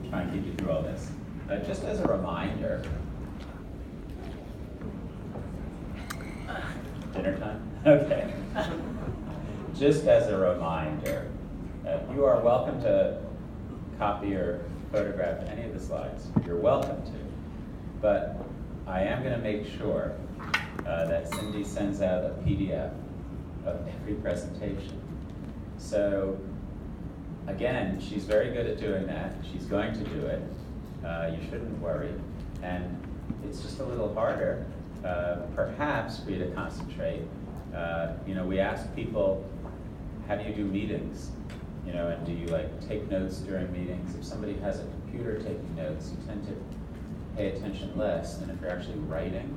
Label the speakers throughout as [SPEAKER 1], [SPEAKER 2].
[SPEAKER 1] try and keep you through all this. Just as a reminder, dinner time? Okay. Just as a reminder, you are welcome to copy or photograph any of the slides. You're welcome to. But I am going to make sure that Cindy sends out a PDF of every presentation. So again, she's very good at doing that. She's going to do it. You shouldn't worry. And it's just a little harder, perhaps, for you to concentrate. We ask people, how do you do meetings? And do you take notes during meetings? If somebody has a computer taking notes, you tend to pay attention less than if you're actually writing.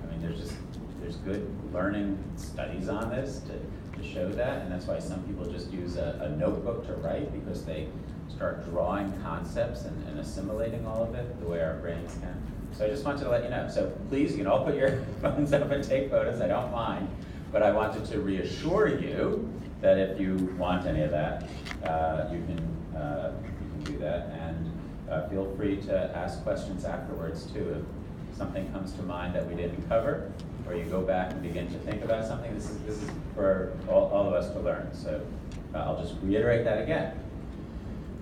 [SPEAKER 1] I mean, there's good learning studies on this to show that, and that's why some people just use a notebook to write, because they start drawing concepts and assimilating all of it the way our brains can. So I just wanted to let you know. So please, you can all put your phones up and take photos, I don't mind, but I wanted to reassure you that if you want any of that, you can do that, and feel free to ask questions afterwards too. If something comes to mind that we didn't cover, or you go back and begin to think about something, this is for all of us to learn. So I'll just reiterate that again.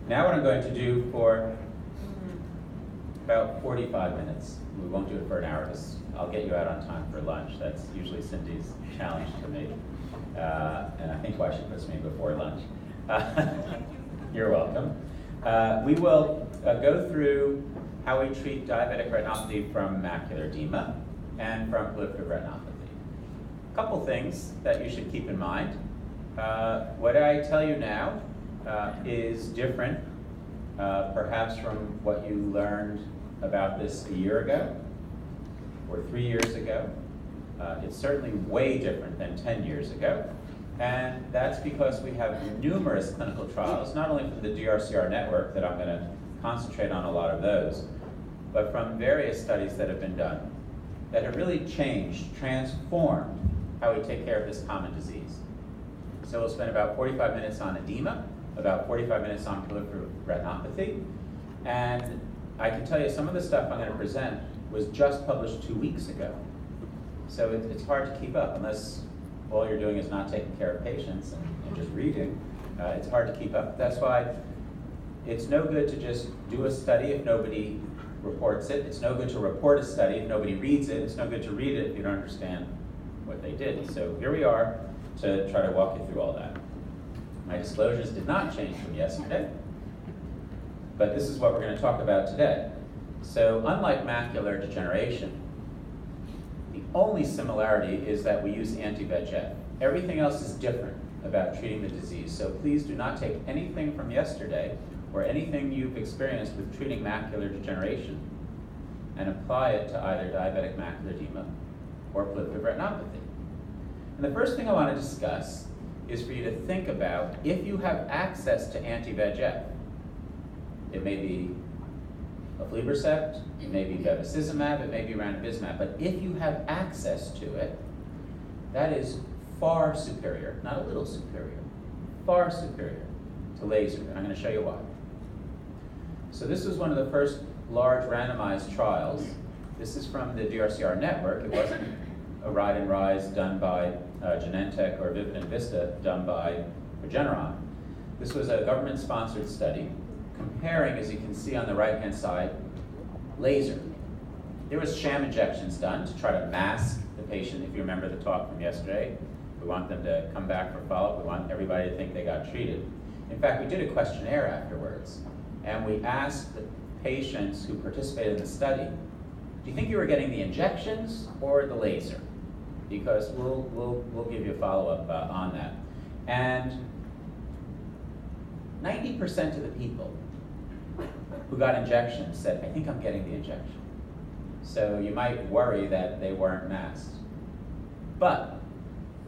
[SPEAKER 1] Now what I'm going to do for about 45 minutes, we won't do it for an hour, because I'll get you out on time for lunch. That's usually Cindy's challenge to me. And I think why she puts me before lunch. You're welcome. We will go through how we treat diabetic retinopathy from macular edema and from proliferative retinopathy. A couple things that you should keep in mind. What I tell you now is different, perhaps from what you learned about this a year ago or 3 years ago. It's certainly way different than 10 years ago. And that's because we have numerous clinical trials, not only from the DRCR network, that I'm going to concentrate on a lot of those, but from various studies that have been done that have really changed, transformed how we take care of this common disease. So we'll spend about 45 minutes on edema, about 45 minutes on proliferative retinopathy, and I can tell you some of the stuff I'm going to present was just published 2 weeks ago. So it's hard to keep up unless all you're doing is not taking care of patients and just reading. It's hard to keep up. That's why it's no good to just do a study if nobody reports it. It's no good to report a study if nobody reads it. It's no good to read it if you don't understand what they did. So here we are to try to walk you through all that. My disclosures did not change from yesterday, but this is what we're going to talk about today. So unlike macular degeneration, the only similarity is that we use anti-VEGF. Everything else is different about treating the disease, so please do not take anything from yesterday or anything you've experienced with treating macular degeneration and apply it to either diabetic macular edema or proliferative retinopathy. And the first thing I want to discuss is for you to think about if you have access to anti-VEGF. It may be aflibercept, it may be bevacizumab, it may be ranibizumab, but if you have access to it, that is far superior, not a little superior, far superior to laser, and I'm going to show you why. So this was one of the first large randomized trials. This is from the DRCR network. It wasn't a Ride and Rise done by Genentech or Vivid and Vista done by Regeneron. This was a government-sponsored study comparing, as you can see on the right-hand side, laser. There was sham injections done to try to mask the patient. If you remember the talk from yesterday, we want them to come back for follow-up. We want everybody to think they got treated. In fact, we did a questionnaire afterwards, and we asked the patients who participated in the study, do you think you were getting the injections or the laser? Because we'll give you a follow-up on that. And 90% of the people who got injections said, I think I'm getting the injection. So you might worry that they weren't masked. But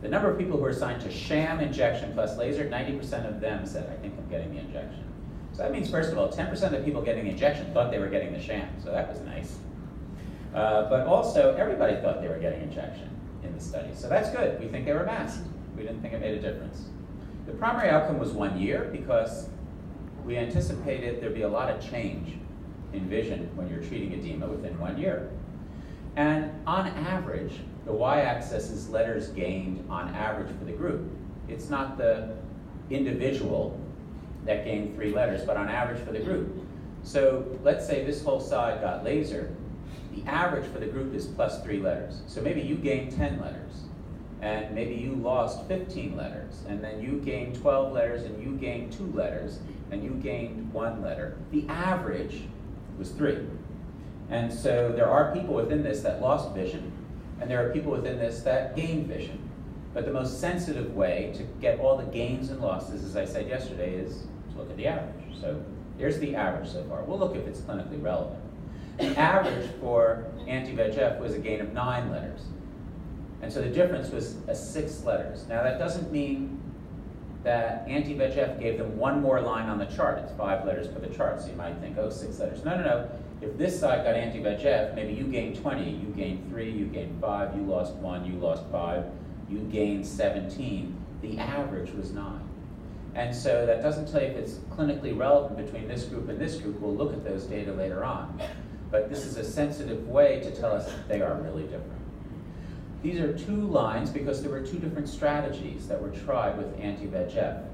[SPEAKER 1] the number of people who were assigned to sham injection plus laser, 90% of them said, I think I'm getting the injection. So that means, first of all, 10% of the people getting the injection thought they were getting the sham, so that was nice. But also, everybody thought they were getting injection in the study, so that's good. We think they were masked. We didn't think it made a difference. The primary outcome was 1 year because we anticipated there'd be a lot of change in vision when you're treating edema within 1 year. And on average, the y-axis is letters gained on average for the group. It's not the individual that gained 3 letters, but on average for the group. So let's say this whole side got laser. The average for the group is plus 3 letters. So maybe you gained 10 letters, and maybe you lost 15 letters, and then you gained 12 letters, and you gained 2 letters, and you gained 1 letter. The average was 3. And so there are people within this that lost vision, and there are people within this that gained vision. But the most sensitive way to get all the gains and losses, as I said yesterday, is to look at the average. So here's the average so far. We'll look if it's clinically relevant. The average for anti-VEGF was a gain of 9 letters. And so the difference was 6 letters. Now that doesn't mean that anti-VEGF gave them 1 more line on the chart. It's 5 letters per the chart, so you might think, oh, 6 letters. No, no, no. If this side got anti-VEGF, maybe you gained 20, you gained 3, you gained 5, you lost 1, you lost 5, you gained 17. The average was 9. And so that doesn't tell you if it's clinically relevant between this group and this group. We'll look at those data later on. But this is a sensitive way to tell us that they are really different. These are 2 lines because there were 2 different strategies that were tried with anti-VEGF.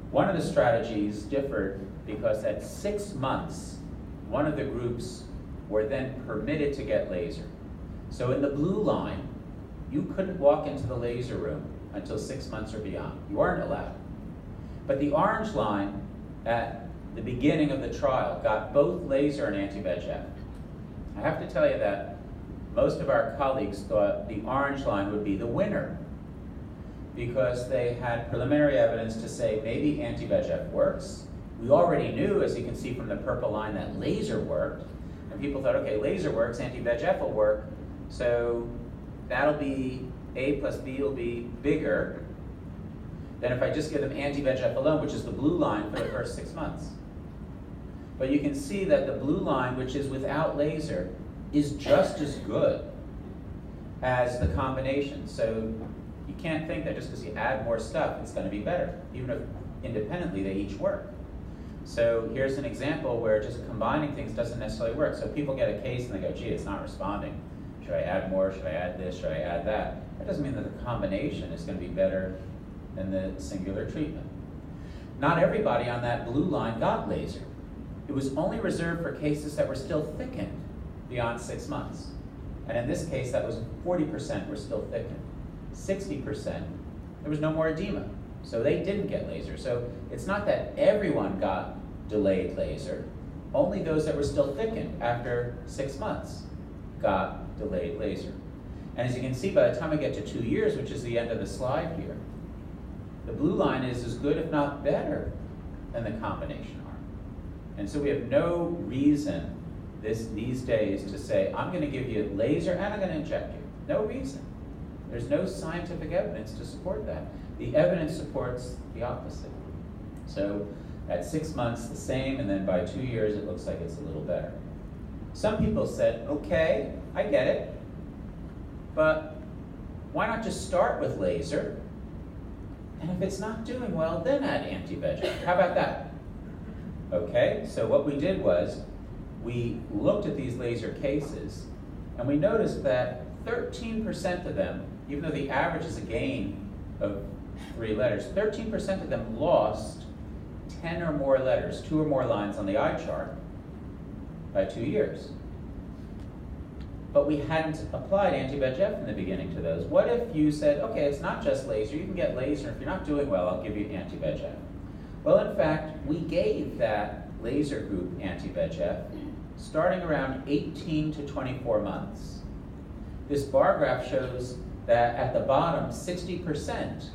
[SPEAKER 1] One of the strategies differed because at 6 months, one of the groups were then permitted to get laser. So in the blue line, you couldn't walk into the laser room until 6 months or beyond. You weren't allowed. But the orange line at the beginning of the trial got both laser and anti-VEGF. I have to tell you that most of our colleagues thought the orange line would be the winner because they had preliminary evidence to say maybe anti-VEGF works. We already knew, as you can see from the purple line, that laser worked. And people thought, okay, laser works, anti-VEGF will work, so that'll be, A plus B will be bigger than if I just give them anti-VEGF alone, which is the blue line for the first 6 months. But you can see that the blue line, which is without laser, is just as good as the combination. So you can't think that just because you add more stuff, it's going to be better, even if independently they each work. So here's an example where just combining things doesn't necessarily work. So people get a case and they go, gee, it's not responding. Should I add more? Should I add this? Should I add that? That doesn't mean that the combination is going to be better than the singular treatment. Not everybody on that blue line got laser. It was only reserved for cases that were still thickened beyond 6 months. And in this case, that was 40% were still thickened. 60%, there was no more edema. So they didn't get laser. So it's not that everyone got delayed laser. Only those that were still thickened after 6 months got delayed laser. And as you can see, by the time we get to 2 years, which is the end of the slide here, the blue line is as good, if not better, than the combination arm. And so we have no reason these days to say, I'm going to give you laser and I'm going to inject you. No reason. There's no scientific evidence to support that. The evidence supports the opposite. So at 6 months, the same, and then by 2 years, it looks like it's a little better. Some people said, okay, I get it, but why not just start with laser? And if it's not doing well, then add anti-VEGF. How about that? Okay, so what we did was we looked at these laser cases, and we noticed that 13% of them, even though the average is a gain of 3 letters, 13% of them lost 10 or more letters, 2 or more lines on the eye chart by 2 years. But we hadn't applied anti-VEGF in the beginning to those. What if you said, okay, it's not just laser, you can get laser, if you're not doing well, I'll give you anti-VEGF. Well, in fact, we gave that laser group anti-VEGF starting around 18 to 24 months. This bar graph shows that at the bottom, 60%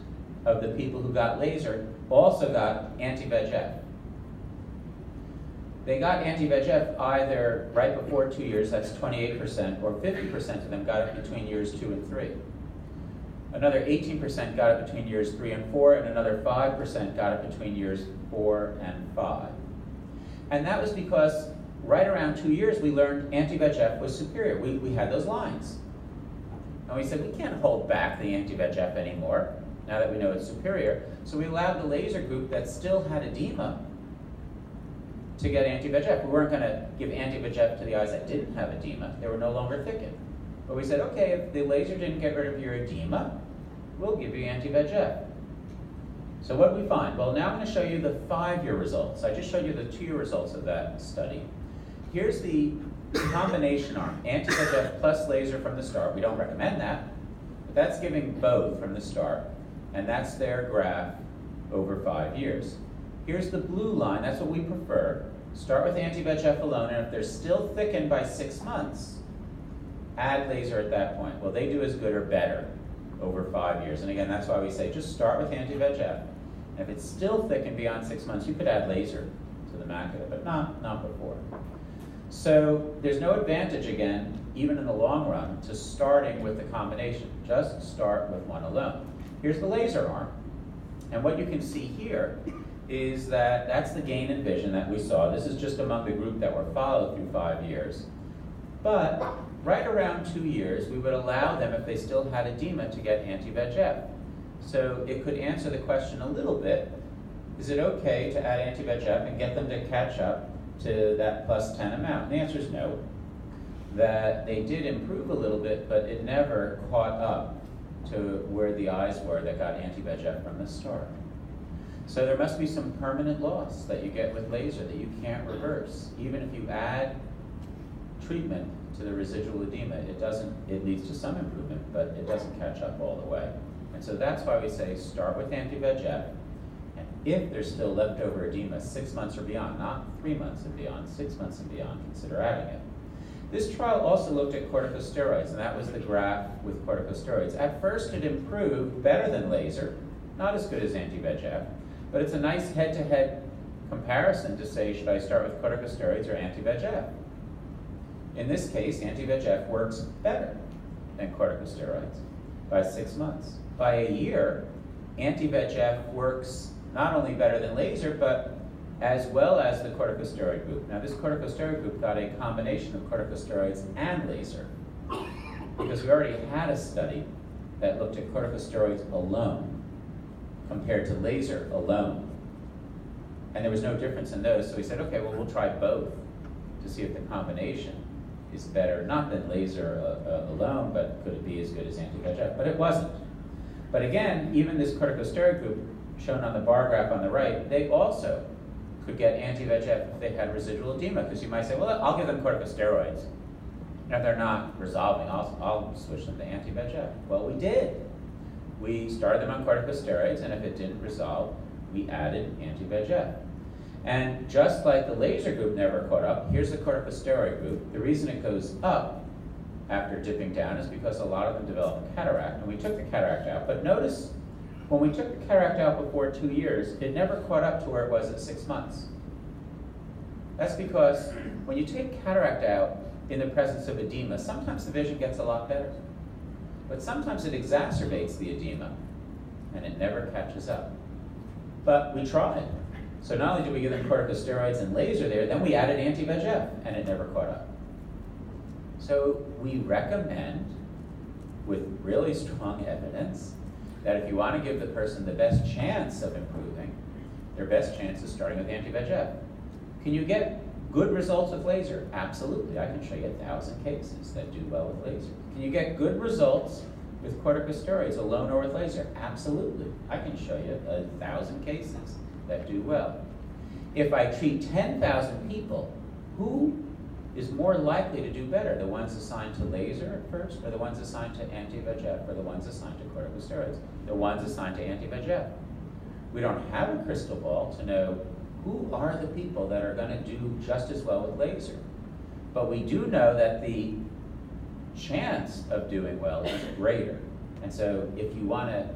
[SPEAKER 1] of the people who got laser also got anti-VEGF. They got anti-VEGF either right before 2 years, that's 28%, or 50% of them got it between years 2 and 3. Another 18% got it between years 3 and 4, and another 5% got it between years 4 and 5. And that was because right around 2 years, we learned anti-VEGF was superior. We had those lines. And we said, we can't hold back the anti-VEGF anymore, now that we know it's superior. So we allowed the laser group that still had edema to get anti-VEGF. We weren't going to give anti-VEGF to the eyes that didn't have edema. They were no longer thickened. But we said, okay, if the laser didn't get rid of your edema, we'll give you anti-VEGF. So what did we find? Well, now I'm going to show you the 5-year results. I just showed you the 2-year results of that study. Here's the combination arm, anti-VEGF plus laser from the start. We don't recommend that, but that's giving both from the start. And that's their graph over 5 years. Here's the blue line, that's what we prefer. Start with anti-VEGF alone, and if they're still thickened by 6 months, add laser at that point. Well, they do as good or better over 5 years. And again, that's why we say just start with anti-VEGF. And if it's still thickened beyond 6 months, you could add laser to the macula, but not before. So there's no advantage, again, even in the long run, to starting with the combination. Just start with one alone. Here's the laser arm. And what you can see here is that that's the gain in vision that we saw. This is just among the group that were followed through 5 years. But right around 2 years, we would allow them, if they still had edema, to get anti-VEGF. So it could answer the question a little bit. Is it okay to add anti-VEGF and get them to catch up to that plus 10 amount? And the answer is no. That they did improve a little bit, but it never caught up to where the eyes were that got anti-VEGF from the start. So there must be some permanent loss that you get with laser that you can't reverse. Even if you add treatment to the residual edema, it leads to some improvement, but it doesn't catch up all the way. And so that's why we say start with anti-VEGF, and if there's still leftover edema 6 months or beyond, not 3 months and beyond, 6 months and beyond, consider adding it. This trial also looked at corticosteroids, and that was the graph with corticosteroids. At first it improved better than laser, not as good as anti-VEGF, but it's a nice head-to-head comparison to say, should I start with corticosteroids or anti-VEGF? In this case, anti-VEGF works better than corticosteroids by 6 months. By a year, anti-VEGF works not only better than laser, but as well as the corticosteroid group. Now, this corticosteroid group got a combination of corticosteroids and laser, because we already had a study that looked at corticosteroids alone compared to laser alone. And there was no difference in those, so we said, okay, well, we'll try both to see if the combination is better, not than laser alone, but could it be as good as anti-VEGF? But it wasn't. But again, even this corticosteroid group, shown on the bar graph on the right, they also could get anti-VEGF if they had residual edema, because you might say, well, I'll give them corticosteroids. And if they're not resolving, I'll switch them to anti-VEGF. Well, we did. We started them on corticosteroids, and if it didn't resolve, we added anti-VEGF. And just like the laser group never caught up, here's the corticosteroid group. The reason it goes up after dipping down is because a lot of them develop a cataract, and we took the cataract out. But notice, when we took the cataract out before 2 years, it never caught up to where it was at 6 months. That's because when you take cataract out in the presence of edema, sometimes the vision gets a lot better. But sometimes it exacerbates the edema, and it never catches up. But we tried. So not only did we give them corticosteroids and laser there, then we added anti-VEGF, and it never caught up. So we recommend, with really strong evidence, that if you want to give the person the best chance of improving, their best chance is starting with anti-VEGF. Can you get good results with laser? Absolutely. I can show you 1,000 cases that do well with laser. Can you get good results with corticosteroids alone or with laser? Absolutely. I can show you 1,000 cases that do well. If I treat 10,000 people, who is more likely to do better? The ones assigned to laser at first, or the ones assigned to anti-VEGF, or the ones assigned to corticosteroids? The ones assigned to anti-VEGF. We don't have a crystal ball to know who are the people that are going to do just as well with laser. But we do know that the chance of doing well is greater. And so if you want to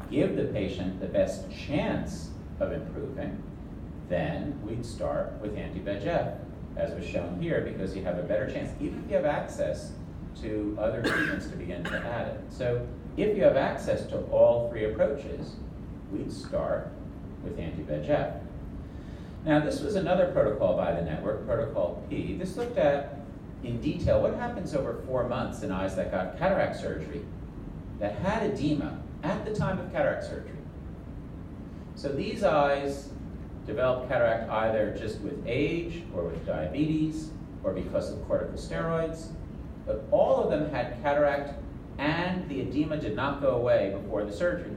[SPEAKER 1] give the patient the best chance of improving, then we'd start with anti-VEGF, as was shown here, because you have a better chance, even if you have access to other treatments to begin to add it. So if you have access to all three approaches, we'd start with anti-VEGF. Now, this was another protocol by the network, Protocol P. This looked at, in detail, what happens over 4 months in eyes that got cataract surgery, that had edema at the time of cataract surgery. So these eyes develop cataract either just with age or with diabetes or because of corticosteroids, but all of them had cataract and the edema did not go away before the surgery.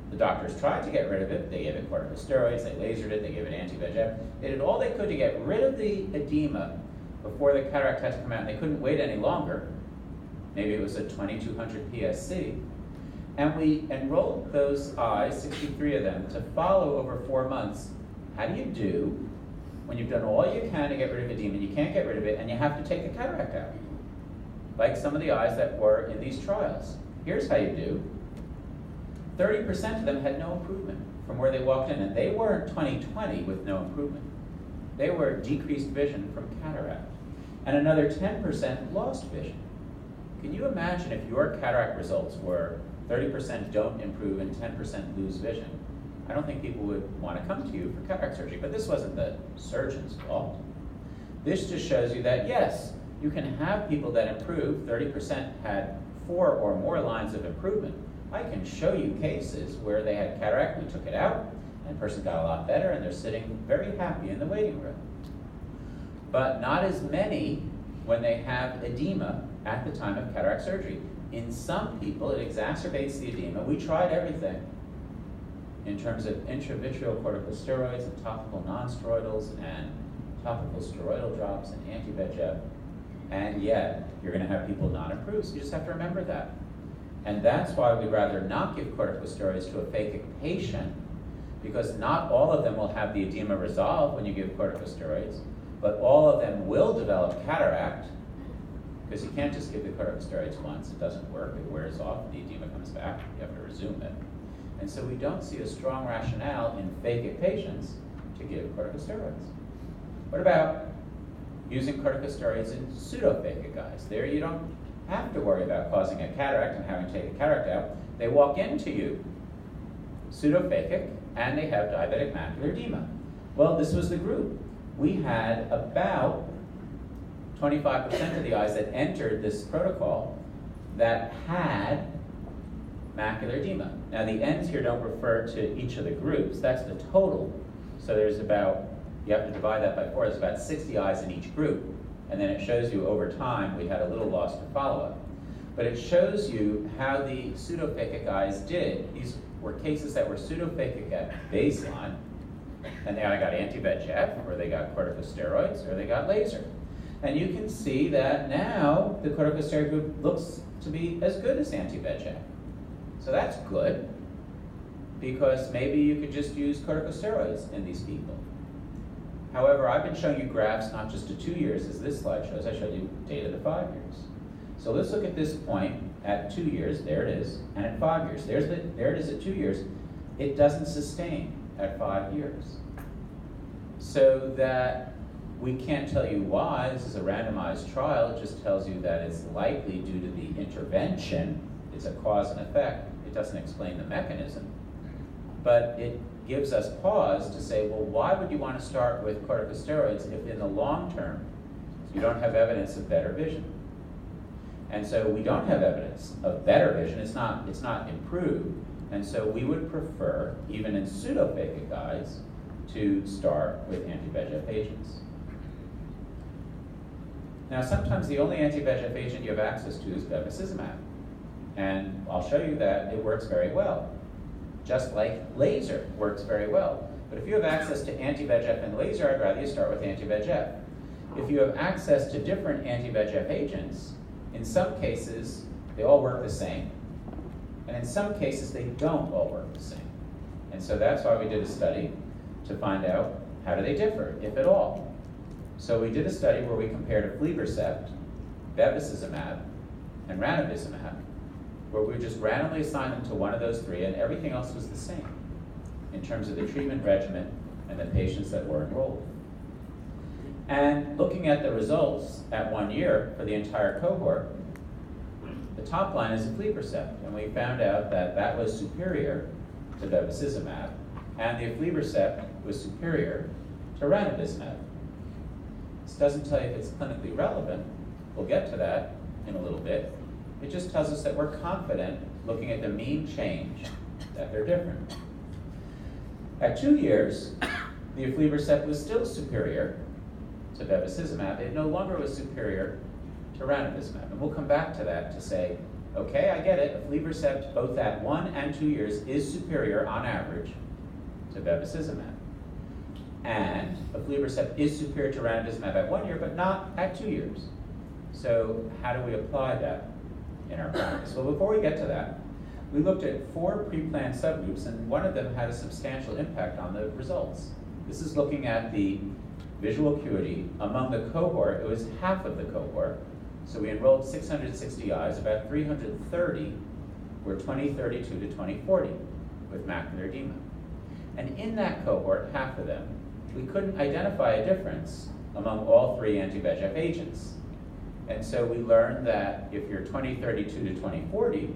[SPEAKER 1] The doctors tried to get rid of it. They gave it corticosteroids, they lasered it, they gave it anti-VEGF. They did all they could to get rid of the edema before the cataract had to come out. They couldn't wait any longer. Maybe it was at 2200 PSC. And we enrolled those eyes, 63 of them, to follow over 4 months. How do you do when you've done all you can to get rid of edema, and you can't get rid of it, and you have to take the cataract out? Like some of the eyes that were in these trials. Here's how you do. 30% of them had no improvement from where they walked in, and they weren't 20/20 with no improvement. They were decreased vision from cataract. And another 10% lost vision. Can you imagine if your cataract results were 30% don't improve and 10% lose vision? I don't think people would want to come to you for cataract surgery, but this wasn't the surgeon's fault. This just shows you that, yes, you can have people that improve. 30% had 4 or more lines of improvement. I can show you cases where they had cataract, we took it out, and the person got a lot better, and they're sitting very happy in the waiting room. But not as many when they have edema at the time of cataract surgery. In some people, it exacerbates the edema. We tried everything in terms of intravitreal corticosteroids and topical nonsteroidals and topical steroidal drops and anti-VEGF, and yet you're going to have people not improve, so you just have to remember that. And that's why we'd rather not give corticosteroids to a phakic patient, because not all of them will have the edema resolve when you give corticosteroids, but all of them will develop cataract, because you can't just give the corticosteroids once. It doesn't work. It wears off. The edema comes back. You have to resume it. And so we don't see a strong rationale in phakic patients to give corticosteroids. What about using corticosteroids in pseudophakic eyes? There you don't have to worry about causing a cataract and having to take a cataract out. They walk into you pseudophakic and they have diabetic macular edema. Well, this was the group. We had about 25% of the eyes that entered this protocol that had macular edema. Now the ends here don't refer to each of the groups, that's the total. So there's about, you have to divide that by 4, there's about 60 eyes in each group. And then it shows you over time, we had a little loss to follow-up. But it shows you how the pseudophakic eyes did. These were cases that were pseudophakic at baseline, and they either got anti-VEGF, or they got corticosteroids, or they got laser. And you can see that now the corticosteroid group looks to be as good as anti-VEGF. So that's good, because maybe you could just use corticosteroids in these people. However, I've been showing you graphs not just to 2 years, as this slide shows. I showed you data to 5 years. So let's look at this point at 2 years. There it is. And at 5 years. There it is at 2 years. It doesn't sustain at 5 years. So that we can't tell you why. This is a randomized trial. It just tells you that it's likely due to the intervention. It's a cause and effect. It doesn't explain the mechanism. But it gives us pause to say, well, why would you want to start with corticosteroids if in the long term you don't have evidence of better vision? And so we don't have evidence of better vision. It's not improved. And so we would prefer, even in pseudophakic eyes, to start with anti-VEGF agents. Now, sometimes the only anti-VEGF agent you have access to is bevacizumab. And I'll show you that it works very well. Just like laser works very well. But if you have access to anti-VEGF and laser, I'd rather you start with anti-VEGF. If you have access to different anti-VEGF agents, in some cases, they all work the same. And in some cases, they don't all work the same. And so that's why we did a study to find out how do they differ, if at all. So we did a study where we compared aflibercept, bevacizumab, and ranibizumab, where we just randomly assigned them to one of those 3, and everything else was the same in terms of the treatment regimen and the patients that were enrolled. And looking at the results at 1 year for the entire cohort, the top line is aflibercept, and we found out that that was superior to bevacizumab, and the aflibercept was superior to ranibizumab. This doesn't tell you if it's clinically relevant. We'll get to that in a little bit. It just tells us that we're confident, looking at the mean change, that they're different. At 2 years, the aflibercept was still superior to bevacizumab. It no longer was superior to ranibizumab. And we'll come back to that to say, okay, I get it, aflibercept both at 1 and 2 years is superior on average to bevacizumab. And aflibercept is superior to ranibizumab at 1 year, but not at 2 years. So how do we apply that in our practice? Well, before we get to that, we looked at 4 pre-planned subgroups, and one of them had a substantial impact on the results. This is looking at the visual acuity among the cohort. It was half of the cohort. So we enrolled 660 eyes, about 330 were 2032 to 2040 with macular edema. And in that cohort, half of them, we couldn't identify a difference among all 3 anti-VEGF agents. And so we learned that if you're 2032 to 2040,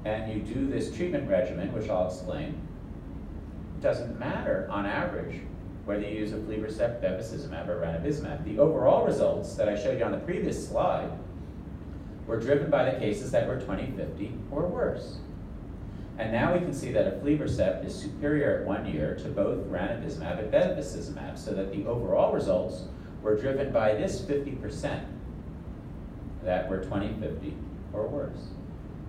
[SPEAKER 1] and you do this treatment regimen, which I'll explain, it doesn't matter on average whether you use aflibercept, bevacizumab, or ranibizumab. The overall results that I showed you on the previous slide were driven by the cases that were 20/50 or worse. And now we can see that aflibercept is superior at 1 year to both ranibizumab and bevacizumab, so that the overall results were driven by this 50% that were 20/50 or worse.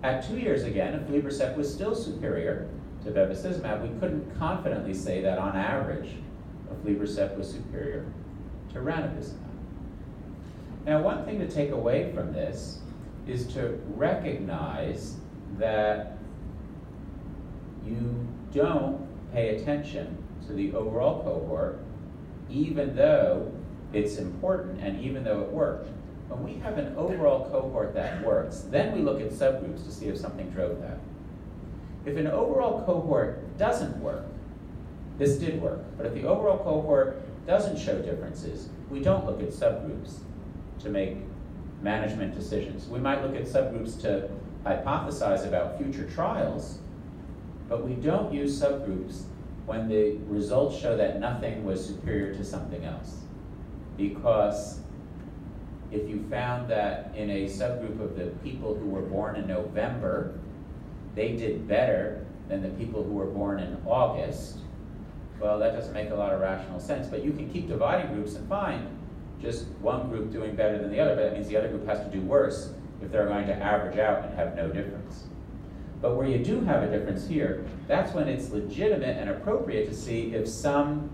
[SPEAKER 1] At 2 years again, aflibercept was still superior to bevacizumab. We couldn't confidently say that on average, aflibercept was superior to ranibizumab. Now, one thing to take away from this is to recognize that you don't pay attention to the overall cohort, even though it's important and even though it worked. When we have an overall cohort that works, then we look at subgroups to see if something drove that. If an overall cohort doesn't work, this did work, but if the overall cohort doesn't show differences, we don't look at subgroups to make management decisions. We might look at subgroups to hypothesize about future trials, but we don't use subgroups when the results show that nothing was superior to something else. Because if you found that in a subgroup of the people who were born in November, they did better than the people who were born in August, well, that doesn't make a lot of rational sense. But you can keep dividing groups and find just one group doing better than the other, but that means the other group has to do worse if they're going to average out and have no difference. But where you do have a difference here, that's when it's legitimate and appropriate to see if some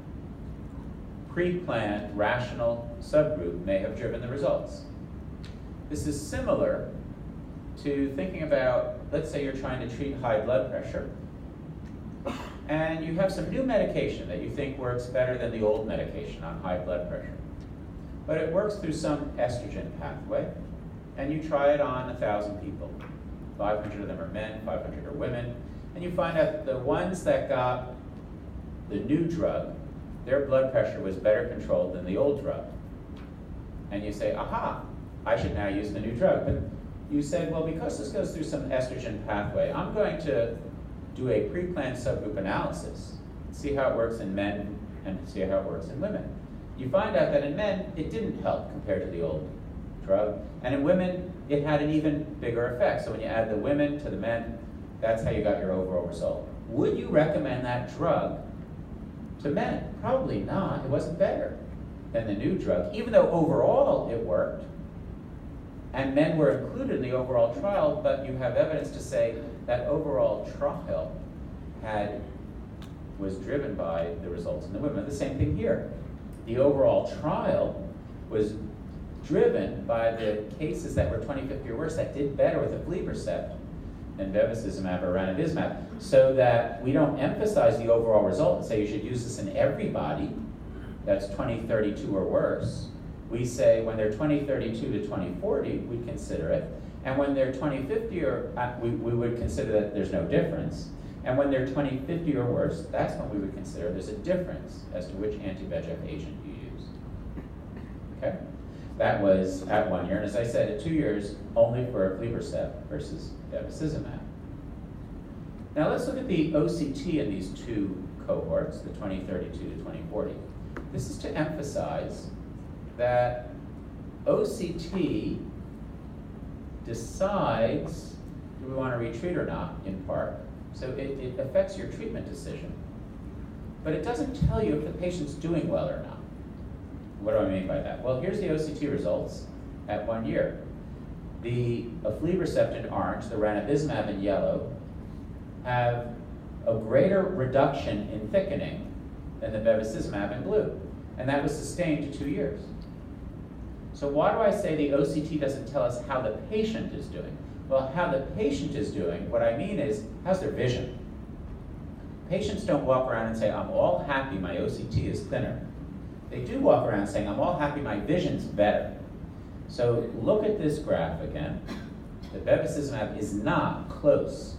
[SPEAKER 1] pre-planned rational subgroup may have driven the results. This is similar to thinking about, let's say you're trying to treat high blood pressure, and you have some new medication that you think works better than the old medication on high blood pressure. But it works through some estrogen pathway, and you try it on 1,000 people. 500 of them are men, 500 are women, and you find out that the ones that got the new drug, their blood pressure was better controlled than the old drug. And you say, aha, I should now use the new drug. But you said, well, because this goes through some estrogen pathway, I'm going to do a pre-planned subgroup analysis, see how it works in men and see how it works in women. You find out that in men, it didn't help compared to the old drug. And in women, it had an even bigger effect. So when you add the women to the men, that's how you got your overall result. Would you recommend that drug to men? Probably not. It wasn't better than the new drug, even though overall it worked. And men were included in the overall trial, but you have evidence to say that overall trial was driven by the results in the women. The same thing here. The overall trial was driven by the cases that were 20/50 or worse that did better with aflibercept than bevacizumab or ranibizumab, so that we don't emphasize the overall result and say you should use this in everybody that's 20/32 or worse. We say when they're 20/32 to 20/40, we'd consider it. And when they're 20/50 or we would consider that there's no difference. And when they're 20/50 or worse, that's when we would consider there's a difference as to which anti-VEGF agent you use. Okay? That was at 1 year. And as I said, at 2 years, only for aflibercept versus bevacizumab. Now let's look at the OCT in these two cohorts, the 2032 to 2040. This is to emphasize that OCT decides do we want to retreat or not, in part. So it affects your treatment decision. but it doesn't tell you if the patient's doing well or not. What do I mean by that? Well, here's the OCT results at 1 year. The aflibercept in orange, the ranibizumab in yellow, have a greater reduction in thickening than the bevacizumab in blue, and that was sustained to 2 years. So why do I say the OCT doesn't tell us how the patient is doing? Well, how the patient is doing, what I mean is, how's their vision? Patients don't walk around and say, I'm all happy my OCT is thinner. They do walk around saying, I'm all happy my vision's better. So look at this graph again. The bevacizumab is not close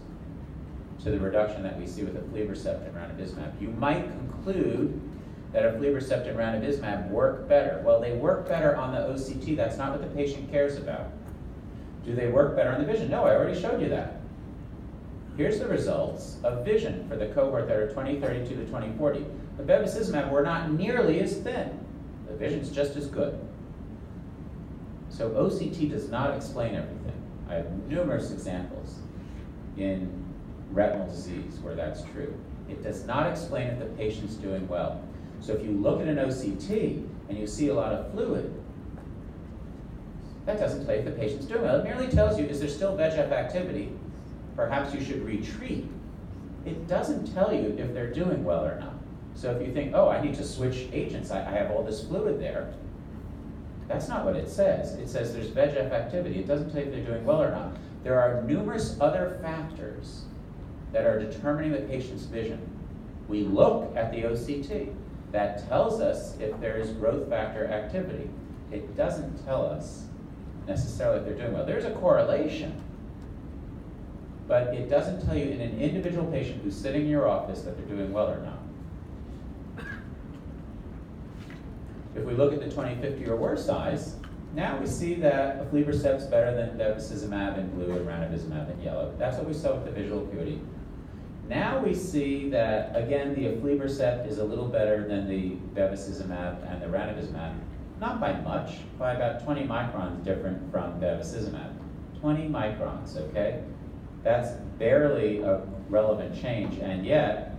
[SPEAKER 1] to the reduction that we see with aflibercept and ranibizumab. You might conclude that aflibercept and ranibizumab work better. Well, they work better on the OCT. That's not what the patient cares about. Do they work better on the vision? No, I already showed you that. Here's the results of vision for the cohort that are 2032 to 2040. The bevacizumab were not nearly as thin. The vision's just as good. So OCT does not explain everything. I have numerous examples in retinal disease where that's true. It does not explain if the patient's doing well. So if you look at an OCT and you see a lot of fluid, that doesn't tell you if the patient's doing well. It merely tells you, is there still VEGF activity? Perhaps you should retreat. It doesn't tell you if they're doing well or not. So if you think, oh, I need to switch agents, I have all this fluid there, that's not what it says. It says there's VEGF activity. It doesn't tell you if they're doing well or not. There are numerous other factors that are determining the patient's vision. We look at the OCT. That tells us if there is growth factor activity. It doesn't tell us necessarily if they're doing well. There's a correlation, but it doesn't tell you in an individual patient who's sitting in your office that they're doing well or not. If we look at the 2050 or worse size, now we see that aflibercept's better than bevacizumab in blue and ranibizumab in yellow. That's what we saw with the visual acuity. Now we see that, again, the aflibercept is a little better than the bevacizumab and the ranibizumab. Not by much, by about 20 microns different from bevacizumab. 20 microns, okay? That's barely a relevant change, and yet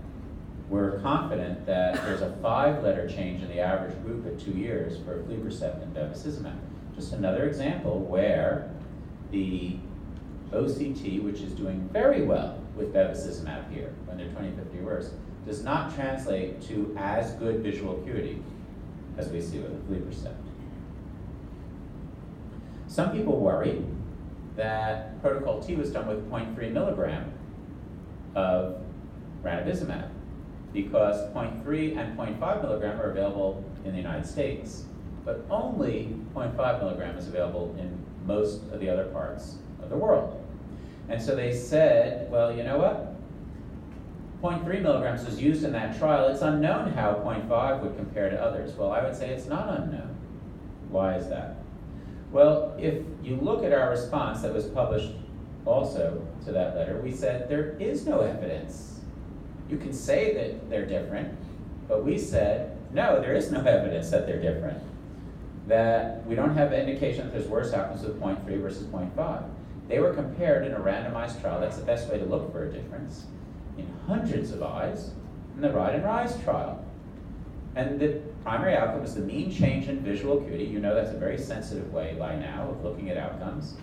[SPEAKER 1] we're confident that there's a 5-letter change in the average group at 2 years for aflibercept and bevacizumab. Just another example where the OCT, which is doing very well with bevacizumab here, when they're 20/50 or worse, does not translate to as good visual acuity as we see with aflibercept. Some people worry that Protocol T was done with 0.3 milligram of ranibizumab because 0.3 and 0.5 milligram are available in the United States, but only 0.5 milligram is available in most of the other parts of the world. And so they said, well, you know what? 0.3 milligrams was used in that trial. It's unknown how 0.5 would compare to others. Well, I would say it's not unknown. Why is that? Well, if you look at our response that was published also to that letter, we said there is no evidence. You can say that they're different, but we said, no, there is no evidence that they're different. That we don't have an indication that there's worse outcomes with 0.3 versus 0.5. They were compared in a randomized trial. That's the best way to look for a difference. In hundreds of eyes in the Ride and Rise trial. And the primary outcome is the mean change in visual acuity. You know that's a very sensitive way by now of looking at outcomes.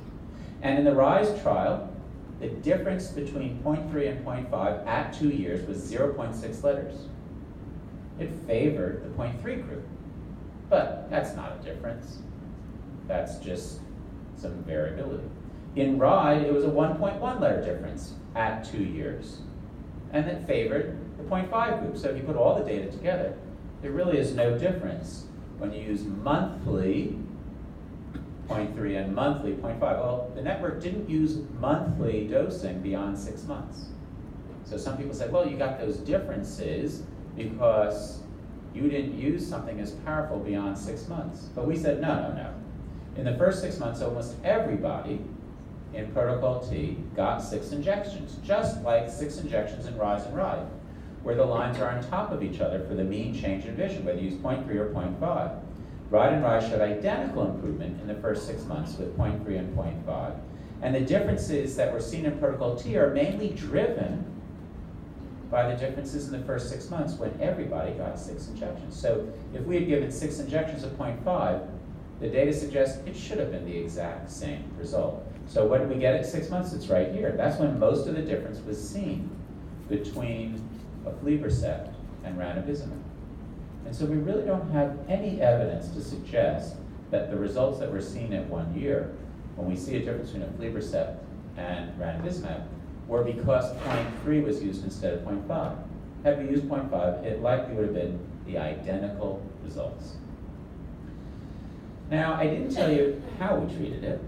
[SPEAKER 1] And in the Rise trial, the difference between 0.3 and 0.5 at 2 years was 0.6 letters. It favored the 0.3 group. But that's not a difference. That's just some variability. In Ride, it was a 1.1 letter difference at 2 years. And it favored the 0.5 group. So if you put all the data together, there really is no difference when you use monthly 0.3 and monthly 0.5. Well, the network didn't use monthly dosing beyond 6 months. So some people say, well, you got those differences because you didn't use something as powerful beyond 6 months. But we said, no. In the first 6 months, almost everybody in Protocol T got 6 injections, just like 6 injections in Rise and Ride, where the lines are on top of each other for the mean change in vision, whether you use 0.3 or 0.5. Ride and Rise showed identical improvement in the first 6 months with 0.3 and 0.5. And the differences that were seen in Protocol T are mainly driven by the differences in the first 6 months when everybody got 6 injections. So if we had given 6 injections of 0.5, the data suggests it should have been the exact same result. So what did we get at 6 months? It's right here. That's when most of the difference was seen between aflibercept and ranibizumab. And so we really don't have any evidence to suggest that the results that we're seeing at 1 year, when we see a difference between aflibercept and ranibizumab, were because 0.3 was used instead of 0.5. Had we used 0.5, it likely would have been the identical results. Now, I didn't tell you how we treated it.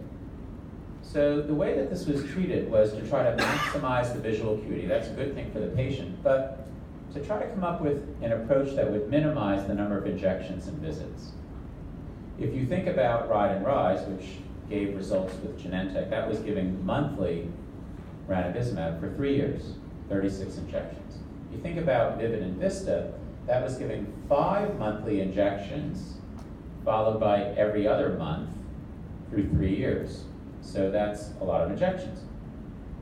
[SPEAKER 1] So the way that this was treated was to try to maximize the visual acuity. That's a good thing for the patient, but to try to come up with an approach that would minimize the number of injections and visits. If you think about RIDE and RISE, which gave results with Genentech, that was giving monthly ranibizumab for 3 years, 36 injections. You think about VIVID and VISTA, that was giving 5 monthly injections, followed by every other month through 3 years. So that's a lot of injections.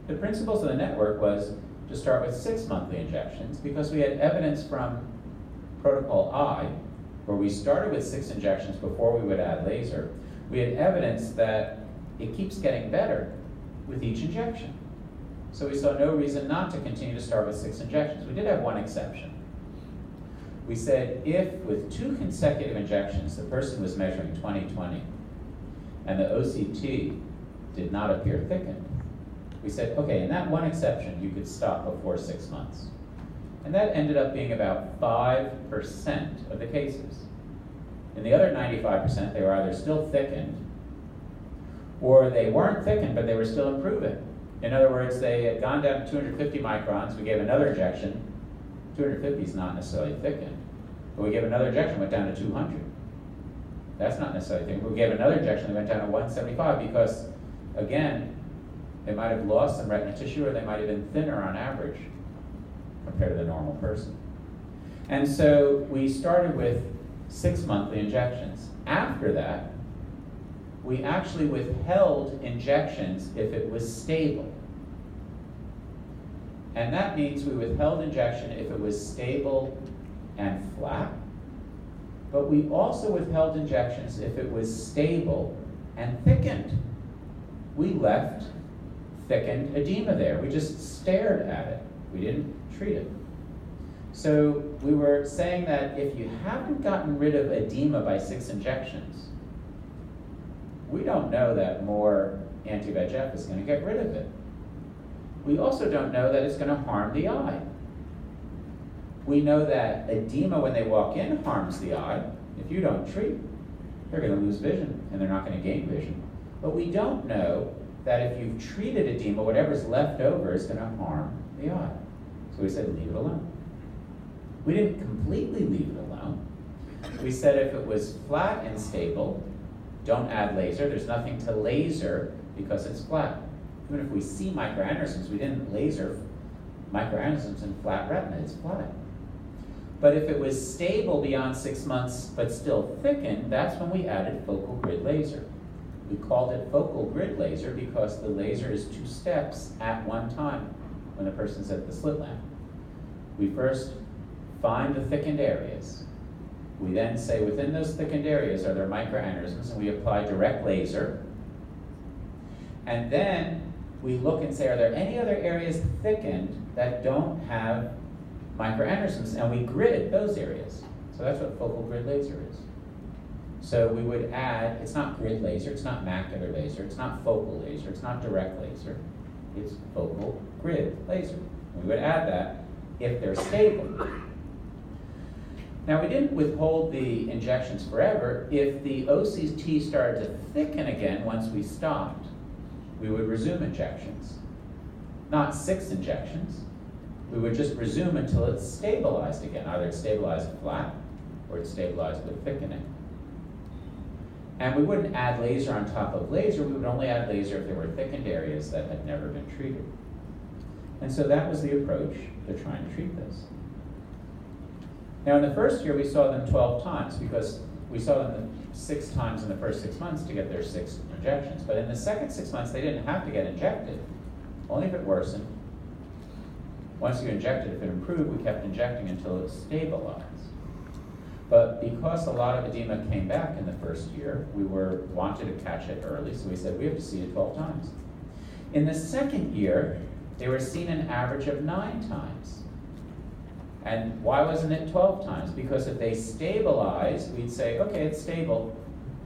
[SPEAKER 1] The principles of the network was to start with 6 monthly injections because we had evidence from Protocol I, where we started with 6 injections before we would add laser. We had evidence that it keeps getting better with each injection. So we saw no reason not to continue to start with 6 injections. We did have one exception. We said if with 2 consecutive injections the person was measuring 20/20 and the OCT did not appear thickened, we said, okay, in that one exception you could stop before 6 months. And that ended up being about 5% of the cases. In the other 95%, they were either still thickened or they weren't thickened, but they were still improving. In other words, they had gone down to 250 microns, we gave another injection. 250 is not necessarily thickened, but we gave another injection, went down to 200. That's not necessarily thickened. We gave another injection, they went down to 175 because, again, they might have lost some retina tissue or they might have been thinner on average compared to the normal person. And so we started with 6 monthly injections. After that, we actually withheld injections if it was stable. And that means we withheld injection if it was stable and flat, but we also withheld injections if it was stable and thickened. We left thickened edema there. We just stared at it. We didn't treat it. So we were saying that if you haven't gotten rid of edema by 6 injections, we don't know that more anti-VEGF is going to get rid of it. We also don't know that it's going to harm the eye. We know that edema, when they walk in, harms the eye. If you don't treat, they're going to lose vision, and they're not going to gain vision. But we don't know that if you've treated edema, whatever's left over is going to harm the eye. So we said, leave it alone. We didn't completely leave it alone. We said if it was flat and stable, don't add laser. There's nothing to laser because it's flat. Even if we see microaneurysms, we didn't laser microaneurysms in flat retina, it's flat. But if it was stable beyond 6 months but still thickened, that's when we added focal grid laser. We called it focal grid laser because the laser is 2 steps at one time when the person's at the slit lamp. We first find the thickened areas. We then say within those thickened areas are there microaneurysms, and we apply direct laser. And then we look and say, are there any other areas thickened that don't have microaneurysms? And we grid those areas. So that's what focal grid laser is. So we would add, it's not grid laser, it's not macular laser, it's not focal laser, it's not direct laser, it's focal grid laser. We would add that if they're stable. Now, we didn't withhold the injections forever. If the OCT started to thicken again once we stopped, we would resume injections. Not 6 injections. We would just resume until it's stabilized again. Either it's stabilized flat or it's stabilized with thickening. And we wouldn't add laser on top of laser. We would only add laser if there were thickened areas that had never been treated. And so that was the approach to trying to treat this. Now, in the first year, we saw them 12 times because we saw them 6 times in the first 6 months to get their 6 injections. But in the second 6 months, they didn't have to get injected, only if it worsened. Once you injected, if it improved, we kept injecting until it stabilized. But because a lot of edema came back in the first year, we wanted to catch it early, so we said we have to see it 12 times. In the second year, they were seen an average of 9 times. And why wasn't it 12 times? Because if they stabilized, we'd say, okay, it's stable.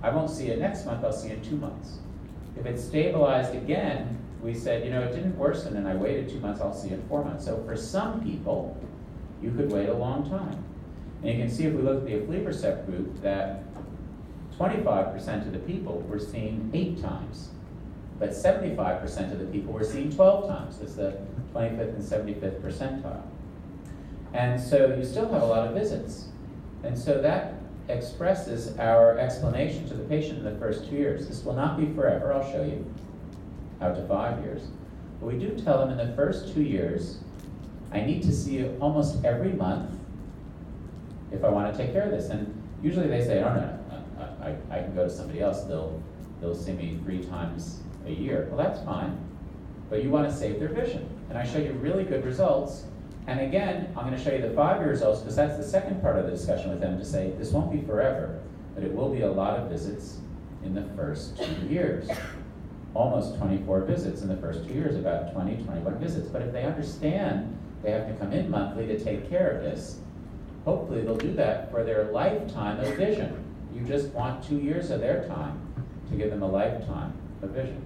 [SPEAKER 1] I won't see it next month, I'll see it in 2 months. If it stabilized again, we said, it didn't worsen and I waited 2 months, I'll see it in 4 months. So for some people, you could wait a long time. And you can see if we look at the aflibercept group that 25% of the people were seen 8 times, but 75% of the people were seen 12 times. It's the 25th and 75th percentile. And so you still have a lot of visits. And so that expresses our explanation to the patient in the first 2 years. This will not be forever, I'll show you, out to 5 years. But we do tell them in the first 2 years, I need to see you almost every month if I want to take care of this. And usually they say, oh no, I can go to somebody else, they'll see me 3 times a year. Well, that's fine, but you want to save their vision. And I show you really good results. And again, I'm going to show you the 5-year results because that's the second part of the discussion with them, to say this won't be forever, but it will be a lot of visits in the first 2 years. Almost 24 visits in the first 2 years, about 20, 21 visits. But if they understand they have to come in monthly to take care of this, hopefully they'll do that for their lifetime of vision. You just want 2 years of their time to give them a lifetime of vision.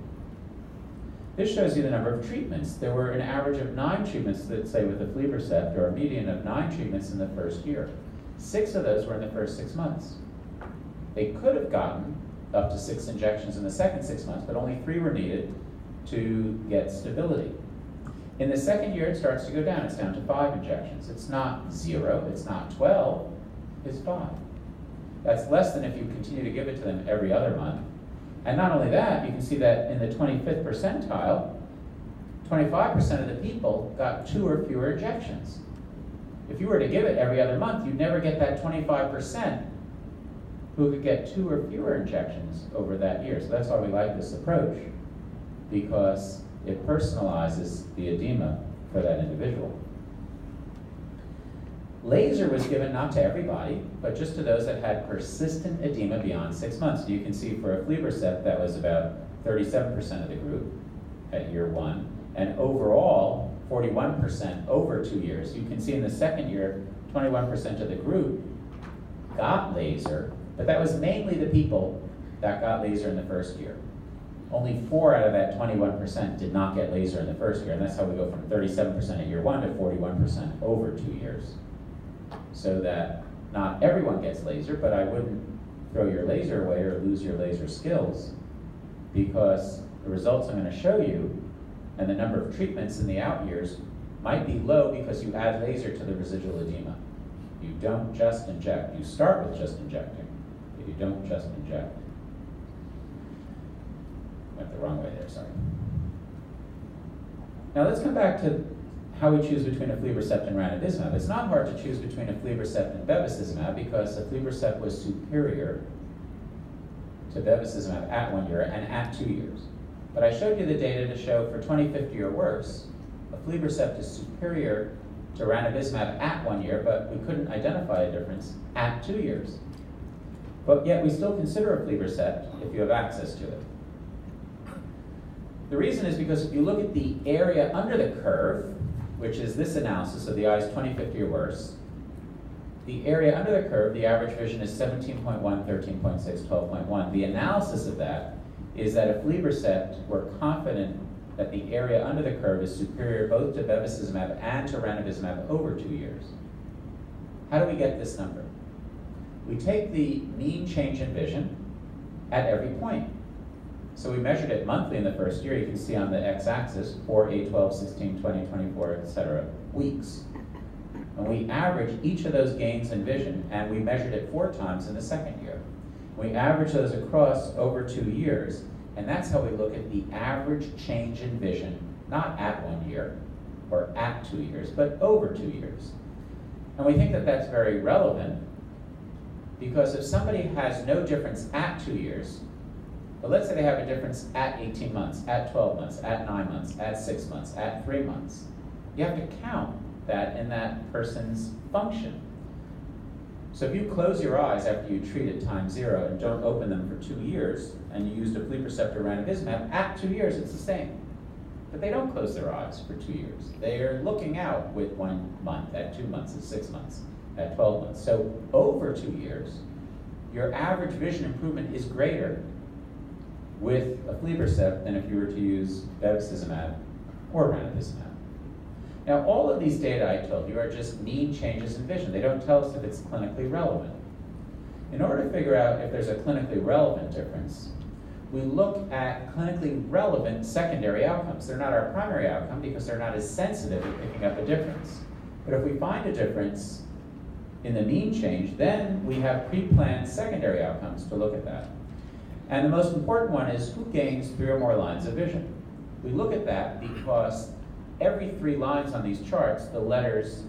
[SPEAKER 1] This shows you the number of treatments. There were an average of 9 treatments, let's say with aflibercept, or a median of 9 treatments in the first year. 6 of those were in the first 6 months. They could have gotten up to 6 injections in the second 6 months, but only 3 were needed to get stability. In the second year, it starts to go down. It's down to 5 injections. It's not 0, it's not 12, it's 5. That's less than if you continue to give it to them every other month. And not only that, you can see that in the 25th percentile, 25% of the people got 2 or fewer injections. If you were to give it every other month, you'd never get that 25% who could get 2 or fewer injections over that year. So that's why we like this approach, because it personalizes the edema for that individual. Laser was given not to everybody, but just to those that had persistent edema beyond 6 months. So you can see for aflibercept, that was about 37% of the group at year 1, and overall, 41% over 2 years. You can see in the second year, 21% of the group got laser, but that was mainly the people that got laser in the first year. Only 4 out of that 21% did not get laser in the first year, and that's how we go from 37% at year 1 to 41% over 2 years. So that not everyone gets laser, but I wouldn't throw your laser away or lose your laser skills, because the results I'm going to show you and the number of treatments in the out years might be low because you add laser to the residual edema. You don't just inject. You start with just injecting, but you don't just inject. Went the wrong way there, sorry. Now let's come back to how we choose between aflibercept and ranibizumab. It's not hard to choose between aflibercept and bevacizumab because aflibercept was superior to bevacizumab at 1 year and at 2 years. But I showed you the data to show for 20, 50 or worse, aflibercept is superior to ranibizumab at 1 year, but we couldn't identify a difference at 2 years. But yet we still consider aflibercept if you have access to it. The reason is because if you look at the area under the curve, which is this analysis of the eyes 20, 50 or worse, the area under the curve, the average vision is 17.1, 13.6, 12.1. The analysis of that is that aflibercept, we're confident that the area under the curve is superior both to bevacizumab and to ranibizumab over 2 years. How do we get this number? We take the mean change in vision at every point. So we measured it monthly in the first year. You can see on the x-axis, 4, 8, 12, 16, 20, 24, etc., weeks. And we averaged each of those gains in vision, and we measured it 4 times in the second year. We averaged those across over 2 years, and that's how we look at the average change in vision, not at 1 year or at 2 years, but over 2 years. And we think that that's very relevant because if somebody has no difference at 2 years, but let's say they have a difference at 18 months, at 12 months, at 9 months, at 6 months, at 3 months. You have to count that in that person's function. So if you close your eyes after you treat at time 0 and don't open them for 2 years, and you used aflibercept or ranibizumab, at 2 years it's the same. But they don't close their eyes for 2 years. They are looking out with 1 month, at 2 months, at 6 months, at 12 months. So over 2 years, your average vision improvement is greater with aflibercept than if you were to use bevacizumab or ranibizumab. Now, all of these data I told you are just mean changes in vision. They don't tell us if it's clinically relevant. In order to figure out if there's a clinically relevant difference, we look at clinically relevant secondary outcomes. They're not our primary outcome because they're not as sensitive at picking up a difference. But if we find a difference in the mean change, then we have pre-planned secondary outcomes to look at that. And the most important one is who gains 3 or more lines of vision. We look at that because every 3 lines on these charts, the letters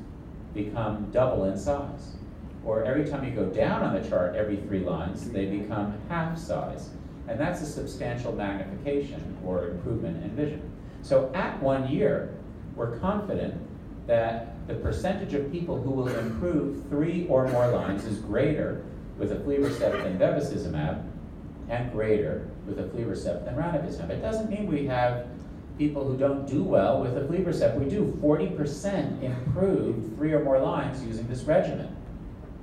[SPEAKER 1] become double in size. Or every time you go down on the chart, every 3 lines, they become half size. And that's a substantial magnification or improvement in vision. So at 1 year, we're confident that the percentage of people who will improve 3 or more lines is greater with aflibercept than bevacizumab, and greater with aflibercept than ranibizumab. It doesn't mean we have people who don't do well with aflibercept. We do 40% improved 3 or more lines using this regimen.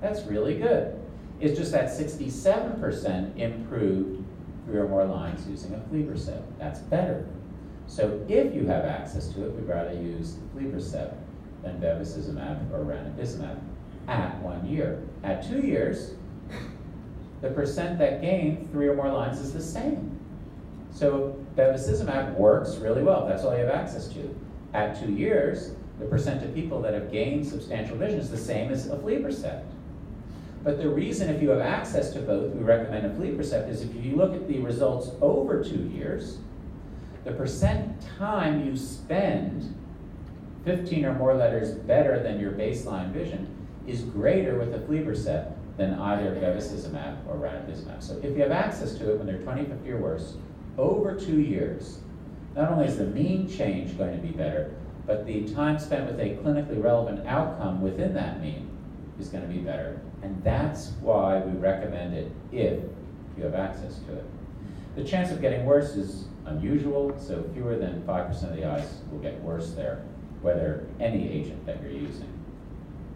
[SPEAKER 1] That's really good. It's just that 67% improved 3 or more lines using aflibercept. That's better. So if you have access to it, we'd rather use aflibercept than bevacizumab or ranibizumab at 1 year. At 2 years, the percent that gained 3 or more lines is the same. So bevacizumab works really well. That's all you have access to. At 2 years, the percent of people that have gained substantial vision is the same as aflibercept. But the reason, if you have access to both, we recommend aflibercept is if you look at the results over 2 years, the percent time you spend 15 or more letters better than your baseline vision is greater with aflibercept than either bevacizumab or ranibizumab. So if you have access to it when they're 20, 50 or worse, over 2 years, not only is the mean change going to be better, but the time spent with a clinically relevant outcome within that mean is going to be better. And that's why we recommend it if you have access to it. The chance of getting worse is unusual, so fewer than 5% of the eyes will get worse there, whether any agent that you're using.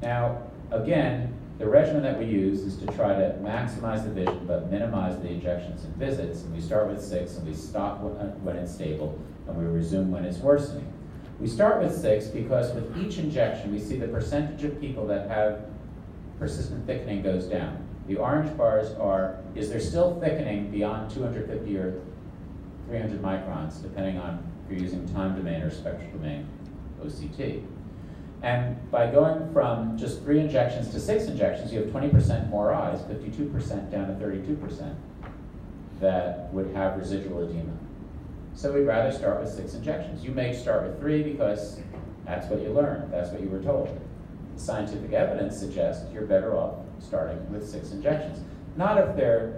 [SPEAKER 1] Now, again, the regimen that we use is to try to maximize the vision but minimize the injections and visits. And we start with 6 and we stop when it's stable and we resume when it's worsening. We start with 6 because with each injection we see the percentage of people that have persistent thickening goes down. The orange bars are, is there still thickening beyond 250 or 300 microns, depending on if you're using time domain or spectral domain OCT. And by going from just 3 injections to 6 injections, you have 20% more eyes, 52% down to 32%, that would have residual edema. So we'd rather start with 6 injections. You may start with 3 because that's what you learned, that's what you were told. Scientific evidence suggests you're better off starting with 6 injections. Not if they're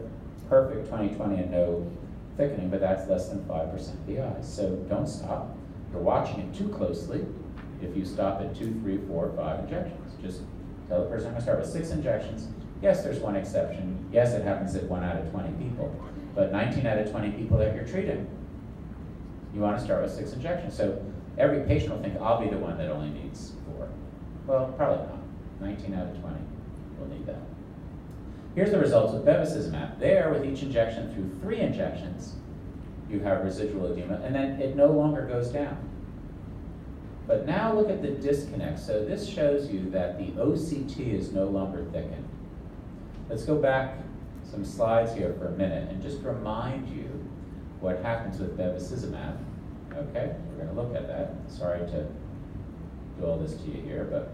[SPEAKER 1] perfect 20/20 and no thickening, but that's less than 5% of the eyes. So don't stop. You're watching it too closely if you stop at 2, 3, 4, 5 injections. Just tell the person, I'm going to start with 6 injections. Yes, there's one exception. Yes, it happens at 1 out of 20 people. But 19 out of 20 people that you're treating, you want to start with 6 injections. So every patient will think, I'll be the one that only needs 4. Well, probably not. 19 out of 20 will need that. Here's the results with bevacizumab. There, with each injection through 3 injections, you have residual edema, and then it no longer goes down. But now look at the disconnect. So this shows you that the OCT is no longer thickened. Let's go back some slides here for a minute and just remind you what happens with bevacizumab. Okay, we're going to look at that. Sorry to do all this to you here, but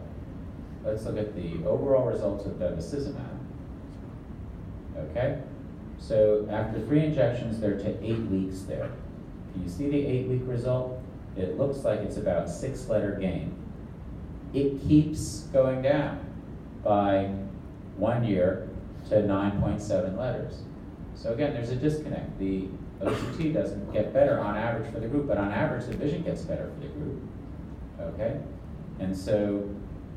[SPEAKER 1] let's look at the overall results of bevacizumab. Okay, so after 3 injections, they're to 8 weeks there. Can you see the 8-week result? It looks like it's about 6-letter gain. It keeps going down by 1 year to 9.7 letters. So again, there's a disconnect. The OCT doesn't get better on average for the group, but on average the vision gets better for the group. Okay? And so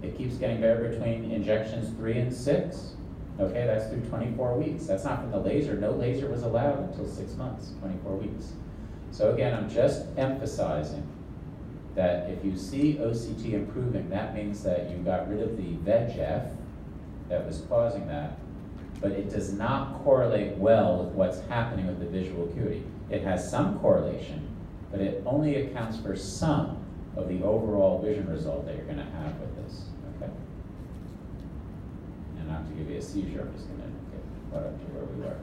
[SPEAKER 1] it keeps getting better between injections 3 and 6. Okay, that's through 24 weeks. That's not from the laser. No laser was allowed until 6 months, 24 weeks. So again, I'm just emphasizing that if you see OCT improving, that means that you got rid of the VEGF that was causing that, but it does not correlate well with what's happening with the visual acuity. It has some correlation, but it only accounts for some of the overall vision result that you're going to have with this. Okay? And not to give you a seizure, I'm just going to get caught up to where we were.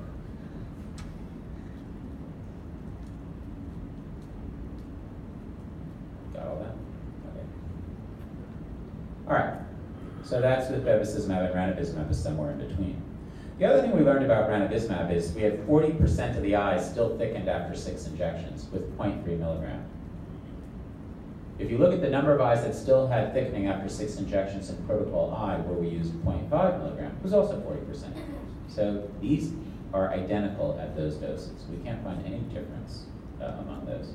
[SPEAKER 1] Got all that? Okay. All right. So that's with bevacizumab, and ranibizumab is somewhere in between. The other thing we learned about ranibizumab is we had 40% of the eyes still thickened after 6 injections with 0.3 milligram. If you look at the number of eyes that still had thickening after 6 injections in protocol I, where we used 0.5 milligram, it was also 40%. So these are identical at those doses. We can't find any difference among those.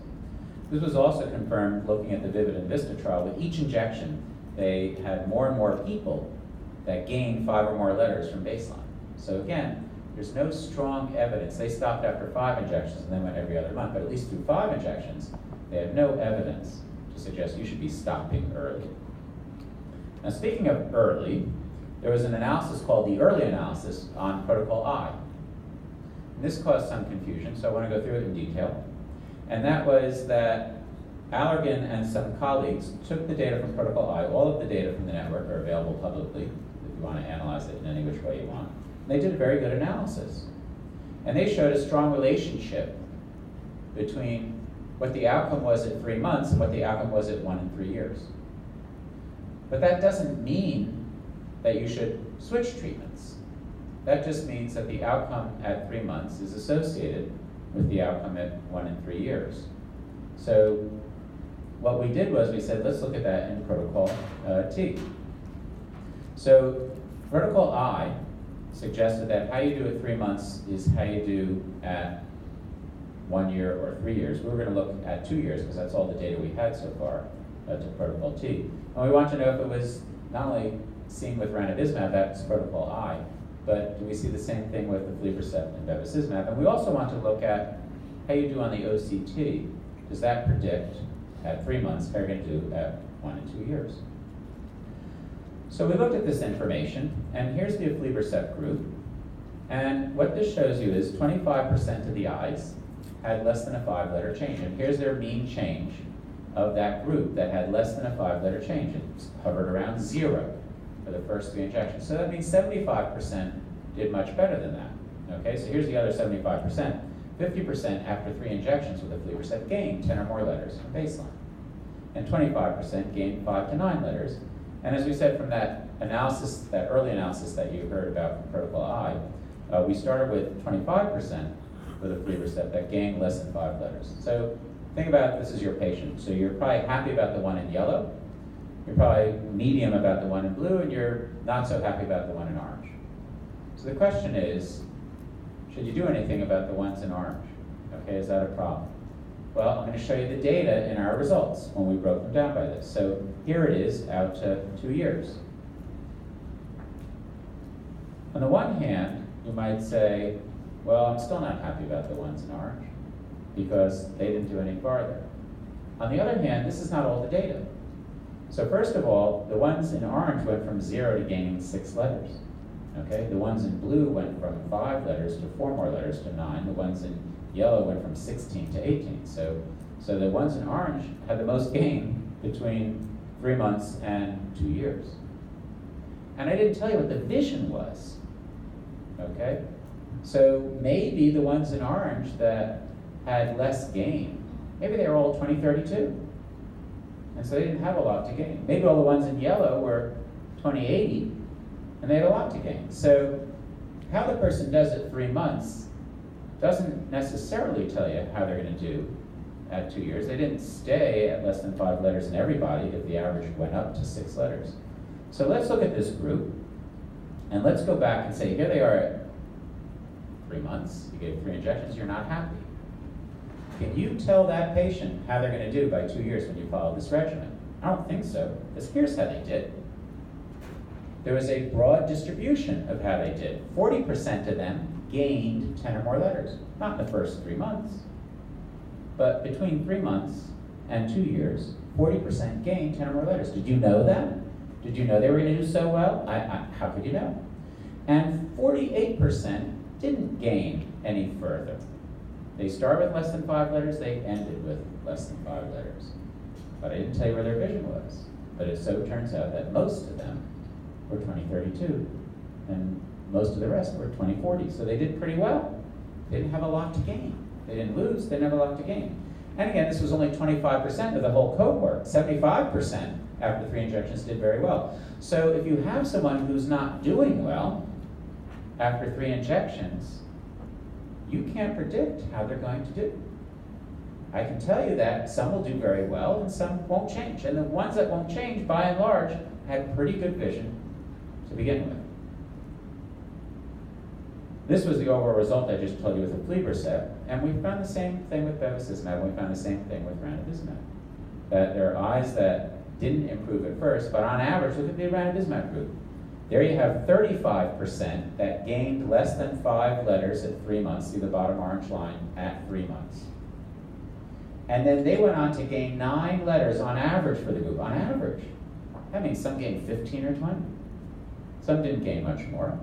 [SPEAKER 1] This was also confirmed looking at the Vivid and Vista trial. With each injection, they had more and more people that gained 5 or more letters from baseline. So again, there's no strong evidence. They stopped after 5 injections and then went every other month, but at least through 5 injections, they have no evidence to suggest you should be stopping early. Now speaking of early, there was an analysis called the early analysis on protocol I. And this caused some confusion, so I want to go through it in detail. And that was that Allergan and some colleagues took the data from protocol I. All of the data from the network are available publicly if you want to analyze it in any which way you want. They did a very good analysis. And they showed a strong relationship between what the outcome was at 3 months and what the outcome was at 1 and 3 years. But that doesn't mean that you should switch treatments. That just means that the outcome at 3 months is associated with the outcome at 1 and 3 years. So what we did was we said, let's look at that in protocol T. So protocol I suggested that how you do at 3 months is how you do at 1 year or 3 years. We were going to look at 2 years because that's all the data we had so far to protocol T. And we want to know if it was not only seen with ranibizumab, that's protocol I, but do we see the same thing with the aflibercept and bevacizumab? And we also want to look at how you do on the OCT. Does that predict at 3 months how you're going to do at 1 and 2 years? So we looked at this information, and here's the aflibercept group. And what this shows you is 25% of the eyes had less than a 5-letter change. And here's their mean change of that group that had less than a 5-letter change. It hovered around 0 for the first 3 injections. So that means 75% did much better than that. Okay, so here's the other 75%. 50% after 3 injections with aflibercept gained 10 or more letters from baseline. And 25% gained 5 to 9 letters. And as we said from that analysis, that early analysis that you heard about from protocol I, we started with 25% with aflibercept that gained less than 5 letters. So think about this as your patient. So you're probably happy about the one in yellow, you're probably medium about the one in blue, and you're not so happy about the one in orange. So the question is, should you do anything about the ones in orange? Okay, is that a problem? Well, I'm going to show you the data in our results when we broke them down by this. So here it is out to 2 years. On the one hand, you might say, well, I'm still not happy about the ones in orange because they didn't do any farther. On the other hand, this is not all the data. So first of all, the ones in orange went from 0 to gaining 6 letters. Okay, the ones in blue went from 5 letters to 4 more letters to 9. The ones in yellow went from 16 to 18. So the ones in orange had the most gain between 3 months and 2 years. And I didn't tell you what the vision was. Okay, so maybe the ones in orange that had less gain, maybe they were all 20/32. And so they didn't have a lot to gain. Maybe all the ones in yellow were 20/80, and they had a lot to gain. So how the person does at 3 months doesn't necessarily tell you how they're going to do at 2 years. They didn't stay at less than 5 letters in everybody if the average went up to 6 letters. So let's look at this group, and let's go back and say, here they are at 3 months. You gave 3 injections, you're not happy. Can you tell that patient how they're going to do by 2 years when you follow this regimen? I don't think so, because here's how they did. There was a broad distribution of how they did. 40% of them gained 10 or more letters, not in the first 3 months, but between 3 months and 2 years, 40% gained 10 or more letters. Did you know that? Did you know they were going to do so well? How could you know? And 48% didn't gain any further. They started with less than 5 letters, they ended with less than 5 letters. But I didn't tell you where their vision was. But it so turns out that most of them were 20/32, and most of the rest were 20/40. So they did pretty well. They didn't have a lot to gain. They didn't lose, they didn't have a lot to gain. And again, this was only 25% of the whole cohort. 75% after 3 injections did very well. So if you have someone who's not doing well after 3 injections, you can't predict how they're going to do. I can tell you that some will do very well and some won't change. And the ones that won't change, by and large, had pretty good vision to begin with. This was the overall result I just told you with the aflibercept, and we found the same thing with bevacizumab, and we found the same thing with ranibizumab. That there are eyes that didn't improve at first, but on average, look at the ranibizumab group. There you have 35% that gained less than 5 letters at 3 months, see the bottom orange line, at 3 months. And then they went on to gain 9 letters on average for the group, on average. That means some gained 15 or 20. Some didn't gain much more.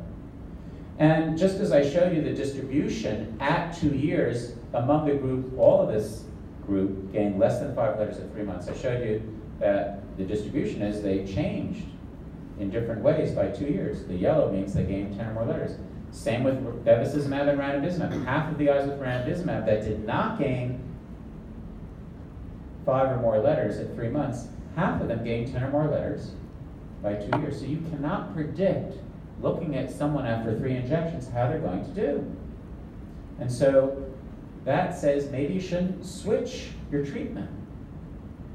[SPEAKER 1] And just as I showed you the distribution at 2 years among the group, all of this group gained less than 5 letters at 3 months. I showed you that the distribution is they changed in different ways by 2 years. The yellow means they gained 10 or more letters. Same with bevacizumab and ranibizumab. Half of the eyes with ranibizumab that did not gain 5 or more letters at 3 months, half of them gained 10 or more letters by 2 years. So you cannot predict, looking at someone after 3 injections, how they're going to do. And so that says maybe you shouldn't switch your treatment.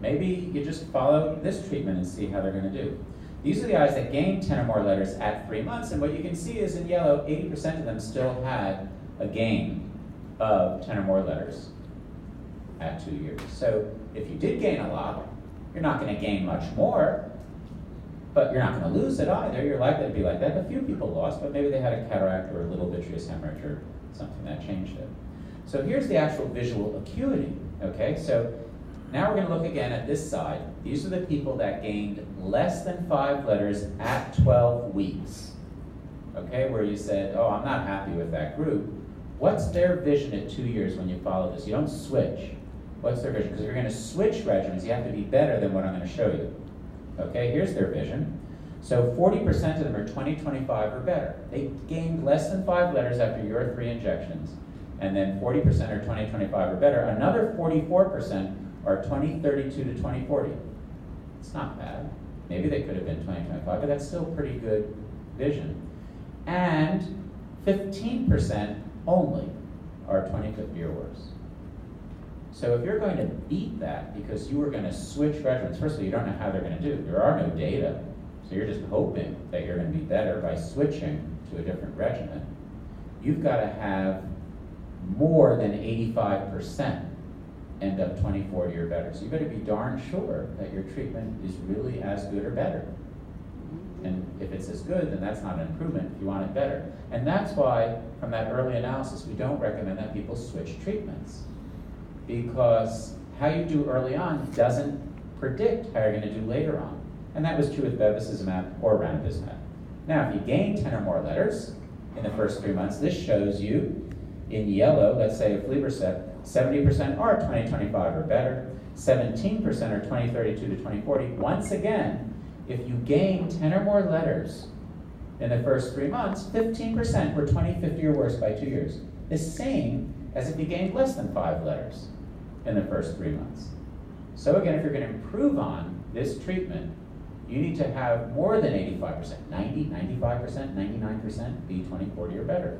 [SPEAKER 1] Maybe you just follow this treatment and see how they're going to do. These are the eyes that gained 10 or more letters at 3 months, and what you can see is in yellow, 80% of them still had a gain of 10 or more letters at 2 years. So if you did gain a lot, you're not going to gain much more, but you're not going to lose it either. You're likely to be like that. A few people lost, but maybe they had a cataract or a little vitreous hemorrhage or something that changed it. So here's the actual visual acuity, okay? So now we're going to look again at this side. These are the people that gained less than 5 letters at 12 weeks, okay? Where you said, oh, I'm not happy with that group. What's their vision at 2 years when you follow this? You don't switch. What's their vision? Because if you're going to switch regimens, you have to be better than what I'm going to show you. Okay, here's their vision. So 40% of them are 20/25 or better. They gained less than 5 letters after your 3 injections, and then 40% are 20/25 or better. Another 44% are 20/32 to 20/40. It's not bad. Maybe they could have been 20/25, but that's still pretty good vision. And 15% only are 20/50 or worse. So if you're going to beat that because you were going to switch regimens, first of all, you don't know how they're going to do. There are no data, so you're just hoping that you're going to be better by switching to a different regimen. You've got to have more than 85% end up 20/40 or better. So you better be darn sure that your treatment is really as good or better. And if it's as good, then that's not an improvement if you want it better. And that's why, from that early analysis, we don't recommend that people switch treatments. Because how you do early on doesn't predict how you're going to do later on. And that was true with bevacizumab or ranibizumab. Now, if you gain 10 or more letters in the first 3 months, this shows you in yellow, let's say aflibercept, 70% are 20/25 or better, 17% are 20/32 to 20/40. Once again, if you gain 10 or more letters in the first 3 months, 15% were 20/50 or worse by 2 years. The same as if you gained less than 5 letters in the first 3 months. So again, if you're going to improve on this treatment, you need to have more than 85%, 90, 95%, 99% be 20/40 or better.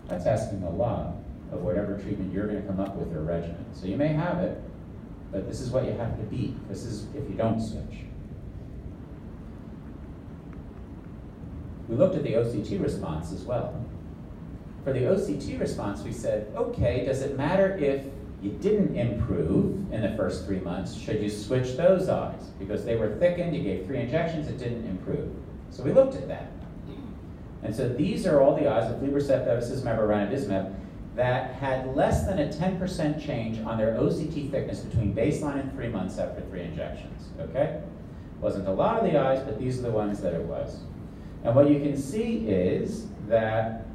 [SPEAKER 1] That's asking a lot of whatever treatment you're going to come up with or regimen. So you may have it, but this is what you have to beat. This is if you don't switch. We looked at the OCT response as well. For the OCT response, we said, okay, does it matter if you didn't improve in the first 3 months, should you switch those eyes? Because they were thickened, you gave 3 injections, it didn't improve. So we looked at that. And so these are all the eyes of aflibercept, bevacizumab, or ranibizumab that had less than a 10% change on their OCT thickness between baseline and 3 months after 3 injections, okay? Wasn't a lot of the eyes, but these are the ones that it was. And what you can see is that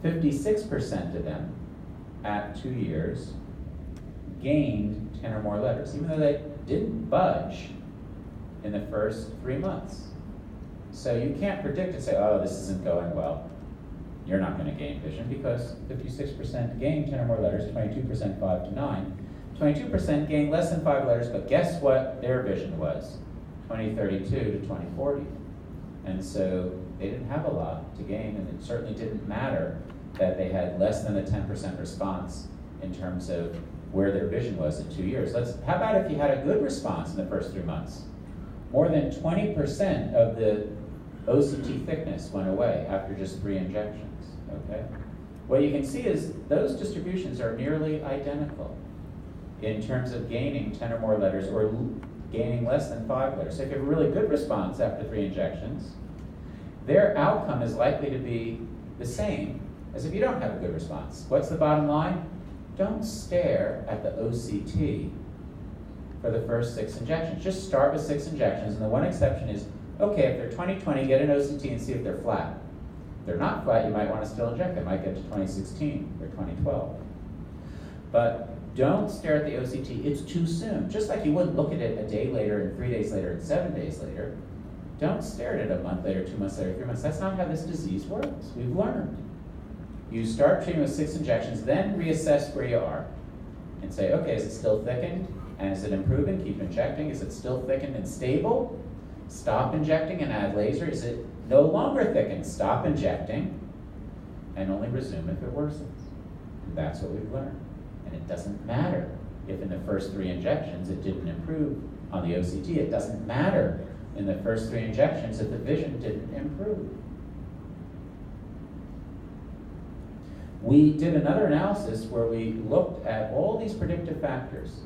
[SPEAKER 1] 56% of them at 2 years gained 10 or more letters, even though they didn't budge in the first 3 months. So you can't predict and say, oh, this isn't going well. You're not going to gain vision because 56% gained 10 or more letters, 22% 5 to 9. 22% gained less than 5 letters, but guess what their vision was? 2032 to 2040. And so they didn't have a lot to gain, and it certainly didn't matter that they had less than a 10% response in terms of where their vision was in 2 years. How about if you had a good response in the first 3 months? More than 20% of the OCT thickness went away after just 3 injections, okay? What you can see is those distributions are nearly identical in terms of gaining 10 or more letters or gaining less than 5 letters. So if you have a really good response after 3 injections, their outcome is likely to be the same as if you don't have a good response. What's the bottom line? Don't stare at the OCT for the first 6 injections. Just start with 6 injections, and the one exception is, okay, if they're 20/20, get an OCT and see if they're flat. If they're not flat, you might want to still inject. They might get to 2016 or 2012. But don't stare at the OCT. It's too soon. Just like you wouldn't look at it a day later and 3 days later and 7 days later. Don't stare at it a month later, 2 months later, 3 months. That's not how this disease works. We've learned. You start treating with 6 injections, then reassess where you are and say, okay, is it still thickened? And is it improving? Keep injecting. Is it still thickened and stable? Stop injecting and add laser. Is it no longer thickened? Stop injecting and only resume if it worsens. And that's what we've learned. And it doesn't matter if in the first 3 injections it didn't improve on the OCT. It doesn't matter in the first 3 injections if the vision didn't improve. We did another analysis where we looked at all these predictive factors.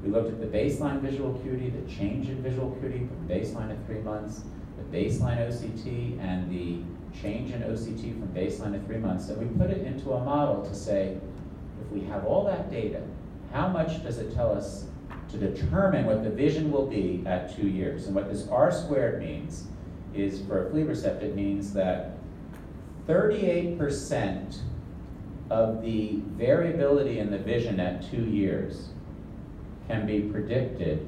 [SPEAKER 1] We looked at the baseline visual acuity, the change in visual acuity from baseline at 3 months, the baseline OCT, and the change in OCT from baseline to 3 months, and we put it into a model to say, if we have all that data, how much does it tell us to determine what the vision will be at 2 years? And what this R squared means is, for aflibercept, it means that 38% of the variability in the vision at 2 years can be predicted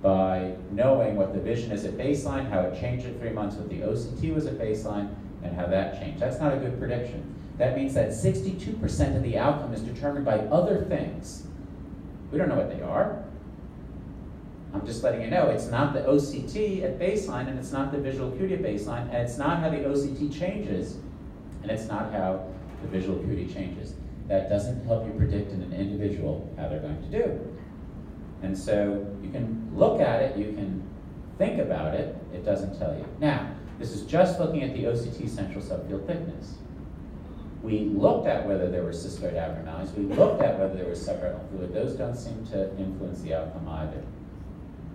[SPEAKER 1] by knowing what the vision is at baseline, how it changed at 3 months, what the OCT was at baseline, and how that changed. That's not a good prediction. That means that 62% of the outcome is determined by other things. We don't know what they are. I'm just letting you know it's not the OCT at baseline, and it's not the visual acuity at baseline, and it's not how the OCT changes, and it's not how the visual acuity changes. That doesn't help you predict in an individual how they're going to do. And so you can look at it, you can think about it, it doesn't tell you. Now, this is just looking at the OCT central subfield thickness. We looked at whether there were cystoid abnormalities, we looked at whether there was subretinal fluid. Those don't seem to influence the outcome either.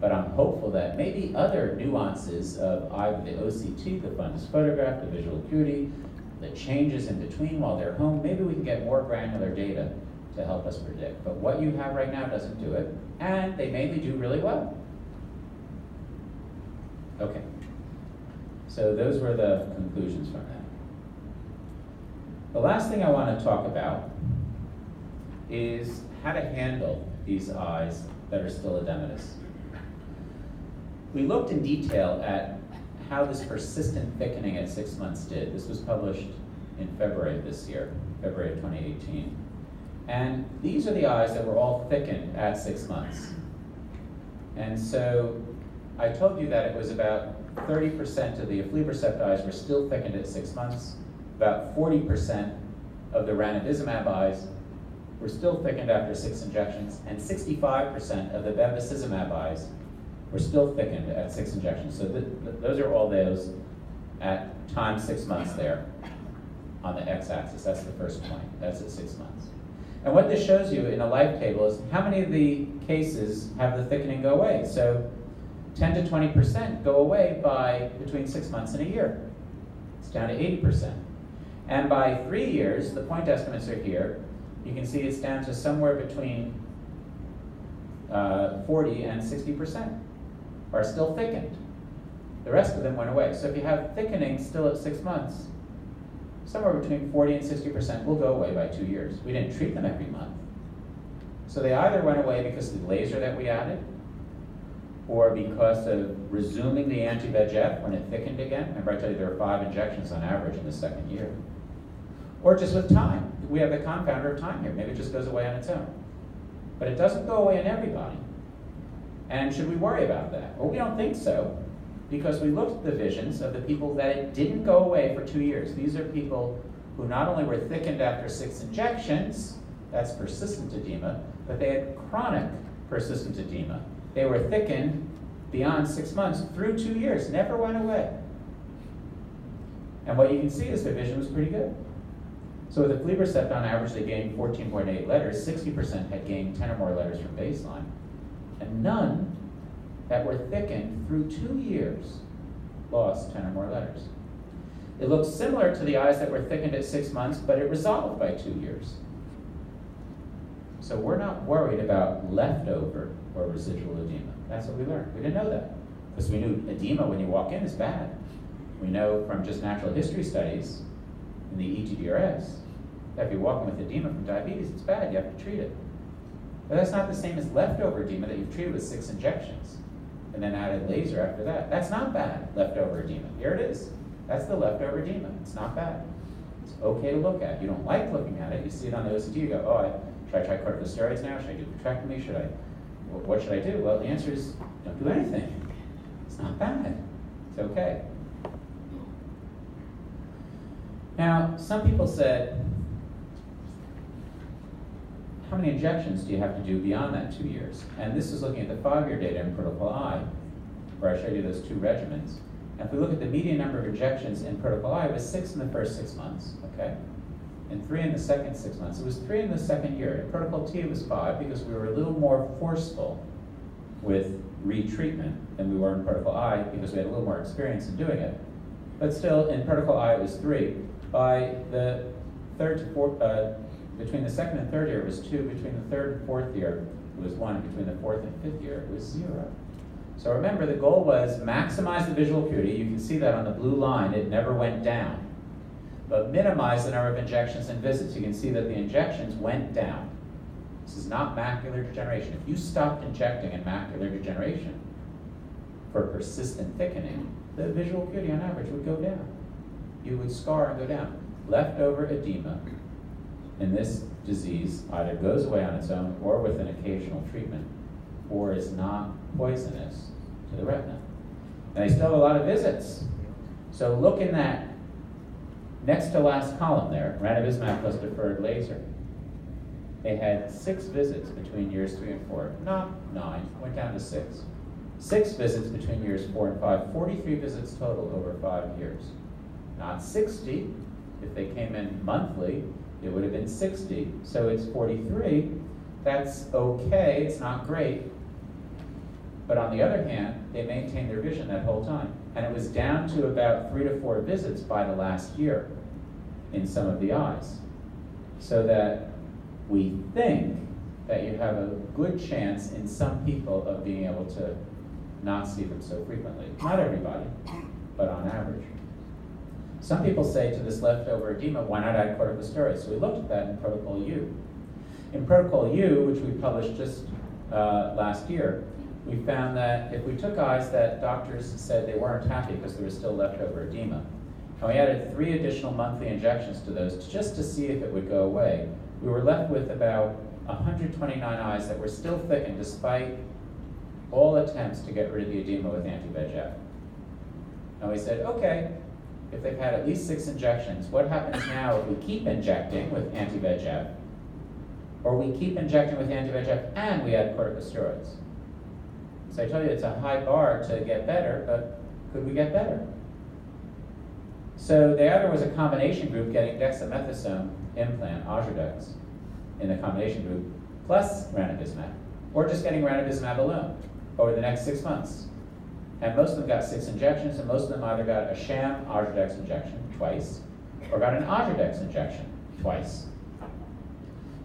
[SPEAKER 1] But I'm hopeful that maybe other nuances of either the OCT, the fundus photograph, the visual acuity, the changes in between while they're home, maybe we can get more granular data to help us predict. But what you have right now doesn't do it, and they mainly do really well. Okay, so those were the conclusions from that. The last thing I want to talk about is how to handle these eyes that are still edematous. We looked in detail at how this persistent thickening at 6 months did. This was published in February of this year, February of 2018. And these are the eyes that were all thickened at 6 months. And so I told you that it was about 30% of the aflibercept eyes were still thickened at 6 months. About 40% of the ranibizumab eyes were still thickened after 6 injections, and 65% of the bevacizumab eyes were still thickened at 6 injections. So those are all those at time 6 months there on the x-axis. That's the first point. That's at 6 months. And what this shows you in a life table is how many of the cases have the thickening go away. So 10 to 20% go away by between 6 months and a year. It's down to 80%. And by 3 years, the point estimates are here. You can see it's down to somewhere between 40 and 60% are still thickened. The rest of them went away. So if you have thickening still at 6 months, somewhere between 40 and 60% will go away by 2 years. We didn't treat them every month. So they either went away because of the laser that we added, or because of resuming the anti-VEGF when it thickened again. Remember I told you there were 5 injections on average in the second year. Or just with time. We have the confounder of time here. Maybe it just goes away on its own. But it doesn't go away in everybody. And should we worry about that? Well, we don't think so, because we looked at the visions of the people that it didn't go away for 2 years. These are people who not only were thickened after 6 injections, that's persistent edema, but they had chronic persistent edema. They were thickened beyond 6 months through 2 years, never went away. And what you can see is their vision was pretty good. So with aflibercept, on average, they gained 14.8 letters. 60% had gained 10 or more letters from baseline. And none that were thickened through 2 years lost 10 or more letters. It looks similar to the eyes that were thickened at 6 months, but it resolved by 2 years. So we're not worried about leftover or residual edema. That's what we learned. We didn't know that, because we knew edema when you walk in is bad. We know from just natural history studies in the ETDRS that if you're walking with edema from diabetes, it's bad. You have to treat it. But that's not the same as leftover edema that you've treated with 6 injections and then added laser after that. That's not bad, leftover edema. Here it is. That's the leftover edema. It's not bad. It's okay to look at. You don't like looking at it. You see it on the OCT, you go, should I try corticosteroids now? Should I do vitrectomy? What should I do? Well, the answer is don't do anything. It's not bad. It's okay. Now, some people said, how many injections do you have to do beyond that 2 years? And this is looking at the 5-year data in Protocol I, where I showed you those 2 regimens. And if we look at the median number of injections in Protocol I, it was 6 in the first 6 months, okay? And 3 in the second 6 months. It was 3 in the second year. In Protocol T, it was 5, because we were a little more forceful with retreatment than we were in Protocol I, because we had a little more experience in doing it. But still, in Protocol I, it was 3. By the third to fourth, between the second and third year, it was 2. Between the third and fourth year, it was 1. Between the fourth and fifth year, it was 0. So remember, the goal was maximize the visual acuity. You can see that on the blue line. It never went down. But minimize the number of injections and visits. You can see that the injections went down. This is not macular degeneration. If you stopped injecting in macular degeneration for persistent thickening, the visual acuity on average would go down. You would scar and go down. Leftover edema in this disease either goes away on its own or with an occasional treatment, or is not poisonous to the retina. And they still have a lot of visits. So look in that next to last column there, ranibizumab plus deferred laser. They had 6 visits between years 3 and 4, not 9, went down to 6. 6 visits between years 4 and 5, 43 visits total over 5 years. Not 60. If they came in monthly, it would have been 60. So it's 43. That's okay, it's not great. But on the other hand, they maintained their vision that whole time. And it was down to about 3 to 4 visits by the last year in some of the eyes. So that we think that you have a good chance in some people of being able to not see them so frequently. Not everybody, but on average. Some people say to this leftover edema, why not add corticosteroids? So we looked at that in Protocol U. In Protocol U, which we published just last year, we found that if we took eyes that doctors said they weren't happy because there was still leftover edema, and we added 3 additional monthly injections to those just to see if it would go away, we were left with about 129 eyes that were still thickened despite all attempts to get rid of the edema with anti-VEGF. And we said, okay, if they've had at least 6 injections, what happens now if we keep injecting with anti-VEGF, or we keep injecting with anti-VEGF and we add corticosteroids? So I told you it's a high bar to get better, but could we get better? So the other was a combination group getting dexamethasone implant, Ozurdex, in the combination group plus ranibizumab, or just getting ranibizumab alone over the next 6 months. And most of them got 6 injections, and most of them either got a sham Ozurdex injection twice, or got an Ozurdex injection twice.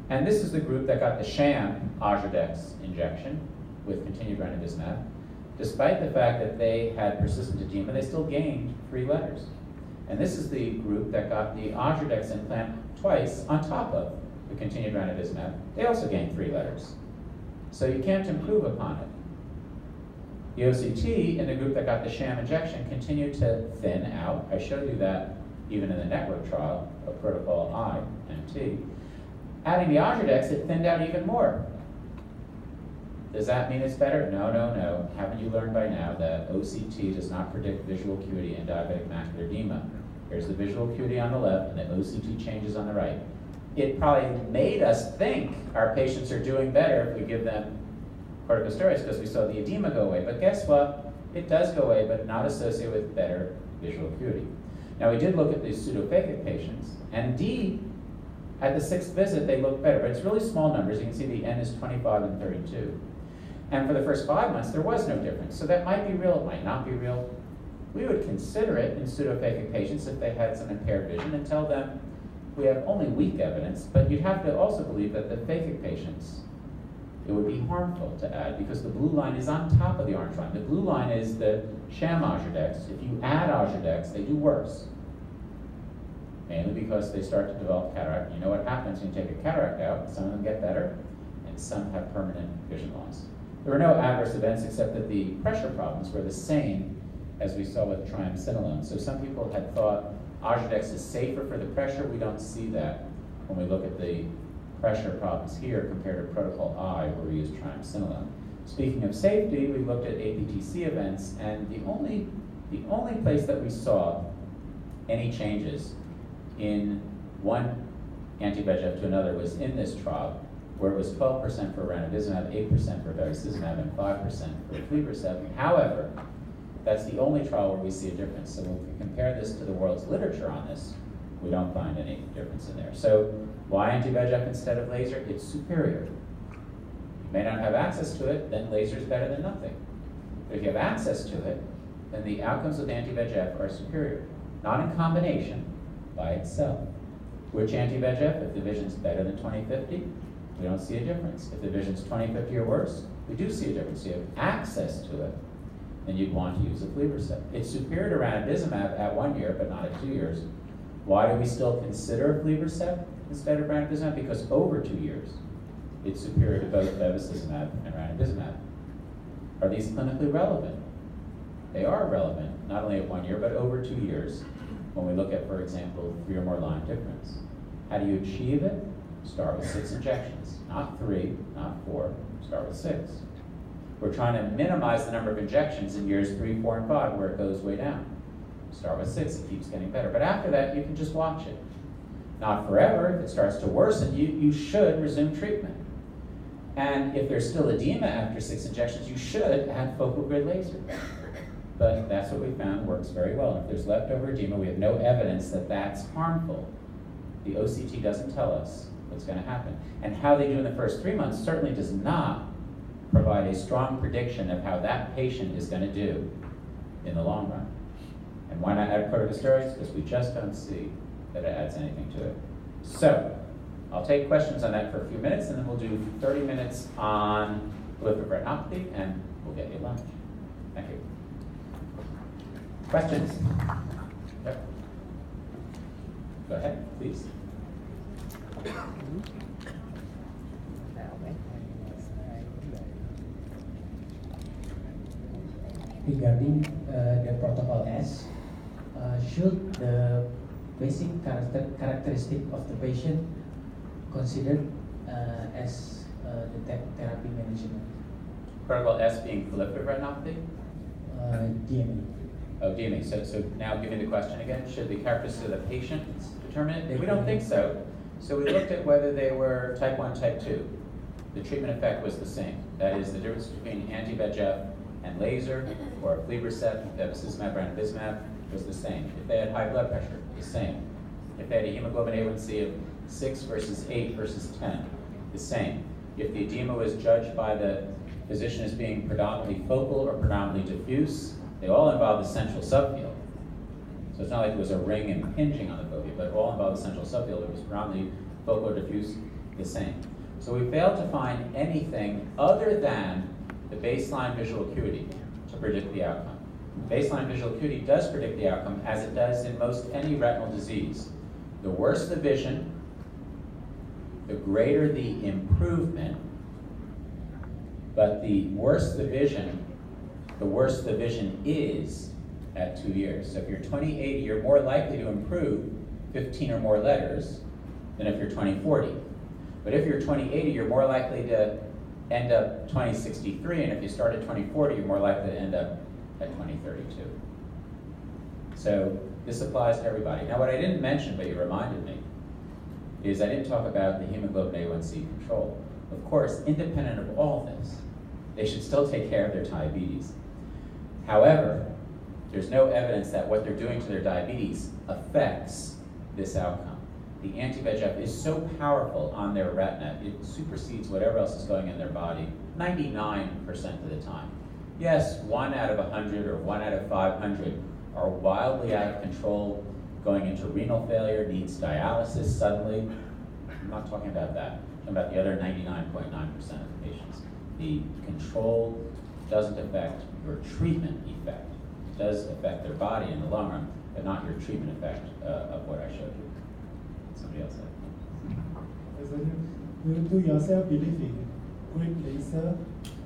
[SPEAKER 1] And this is the group that got the sham Ozurdex injection with continued ranibizumab. Despite the fact that they had persistent edema, they still gained 3 letters. And this is the group that got the Ozurdex implant twice on top of the continued ranibizumab. They also gained 3 letters. So you can't improve upon it. The OCT in the group that got the sham injection continued to thin out. I showed you that even in the network trial of protocol I and T. Adding the Ozurdex, it thinned out even more. Does that mean it's better? No, no, no. Haven't you learned by now that OCT does not predict visual acuity in diabetic macular edema? Here's the visual acuity on the left and the OCT changes on the right. It probably made us think our patients are doing better if we give them corticosteroids because we saw the edema go away. But guess what? It does go away, but not associated with better visual acuity. Now, we did look at these pseudophakic patients, and indeed, at the 6th visit, they looked better, but it's really small numbers. You can see the N is 25 and 32. And for the first 5 months, there was no difference. So that might be real, it might not be real. We would consider it in pseudophakic patients if they had some impaired vision and tell them we have only weak evidence, but you'd have to also believe that the phakic patients, it would be harmful to add because the blue line is on top of the orange line. The blue line is the sham Ozurdex. If you add Ozurdex, they do worse. Mainly because they start to develop cataract. You know what happens when you take a cataract out? Some of them get better, and some have permanent vision loss. There were no adverse events except that the pressure problems were the same as we saw with triamcinolone. So some people had thought Ozurdex is safer for the pressure. We don't see that when we look at the pressure problems here compared to protocol I, where we use triamcinolone. Speaking of safety, we looked at APTC events, and the only place that we saw any changes in one anti-VEGF to another was in this trial, where it was 12% for ranibizumab, 8% for bevacizumab, and 5% for aflibercept. However, that's the only trial where we see a difference. So when we compare this to the world's literature on this, we don't find any difference in there. So why anti-VEGF instead of laser? It's superior. You may not have access to it, then laser is better than nothing. But if you have access to it, then the outcomes with anti-VEGF are superior. Not in combination, by itself. Which anti-VEGF? If the vision's better than 20/50, we don't see a difference. If the vision's 20/50 or worse, we do see a difference. You have access to it, then you'd want to use aflibercept. It's superior to ranibizumab at 1 year, but not at 2 years. Why do we still consider aflibercept instead of ranibizumab? Because over 2 years, it's superior to both bevacizumab and ranibizumab. Are these clinically relevant? They are relevant, not only at 1 year, but over 2 years. When we look at, for example, 3 or more line difference. How do you achieve it? Start with 6 injections, not 3, not 4, start with 6. We're trying to minimize the number of injections in years 3, 4, and 5 where it goes way down. Start with 6, it keeps getting better. But after that, you can just watch it. Not forever. If it starts to worsen, you should resume treatment. And if there's still edema after 6 injections, you should add focal grid laser. But that's what we found works very well. If there's leftover edema, we have no evidence that that's harmful. The OCT doesn't tell us what's going to happen. And how they do in the first 3 months certainly does not provide a strong prediction of how that patient is going to do in the long run. And why not add corticosteroids? Because we just don't see that it adds anything to it. So, I'll take questions on that for a few minutes, and then we'll do 30 minutes on proliferative retinopathy, and we'll get you lunch. Thank you. Questions? Yep. Go ahead, please.
[SPEAKER 2] Regarding the protocol S, should the basic characteristic of the patient considered as the therapy management?
[SPEAKER 1] Protocol S being proliferative retinopathy?
[SPEAKER 2] DME.
[SPEAKER 1] Oh, DME. So now give me the question again. Should the characteristics of the patient determine it? We don't think so. So we looked at whether they were type 1, type 2. The treatment effect was the same. That is, the difference between anti-VEGF and laser, or aflibercept, bevacizumab, ranibizumab, was the same. If they had high blood pressure, the same. If they had a hemoglobin A1C of 6 versus 8 versus 10, the same. If the edema was judged by the physician as being predominantly focal or predominantly diffuse, they all involve the central subfield. So it's not like it was a ring impinging on the fovea, but all involve the central subfield. It was predominantly focal or diffuse, the same. So we failed to find anything other than the baseline visual acuity to predict the outcome. Baseline visual acuity does predict the outcome, as it does in most any retinal disease. The worse the vision, the greater the improvement, but the worse the vision is at 2 years. So if you're 20/80, you're more likely to improve 15 or more letters than if you're 20/40. But if you're 20/80, you're more likely to end up 20/63, and if you start at 20/40, you're more likely to end up at 20/32. So this applies to everybody. Now what I didn't mention, but you reminded me, is I didn't talk about the hemoglobin A1C control. Of course, independent of all this, they should still take care of their diabetes. However, there's no evidence that what they're doing to their diabetes affects this outcome. The anti-VEGF is so powerful on their retina, it supersedes whatever else is going in their body 99% of the time. Yes, 1 out of 100 or 1 out of 500 are wildly out of control, going into renal failure, needs dialysis suddenly. I'm not talking about that. I'm talking about the other 99.9% of the patients. The control doesn't affect your treatment effect. It does affect their body in the long run, but not your treatment effect of what I showed you. Somebody else said.
[SPEAKER 3] Do you yourself believe in grid laser,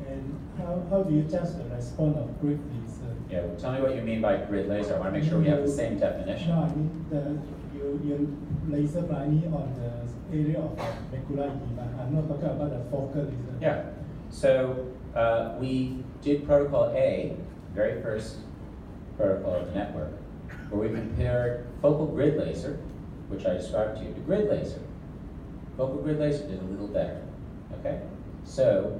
[SPEAKER 3] and how do you judge the response of grid laser?
[SPEAKER 1] Yeah, well, tell me what you mean by grid laser. I want to make sure we have the same definition.
[SPEAKER 3] No, I mean you laser blindly on the area of macular edema. I'm not talking about the focal laser.
[SPEAKER 1] Yeah. So we did protocol A, very first protocol of the network, where we compared focal grid laser, which I described to you, to grid laser. Focal grid laser did a little better, okay? So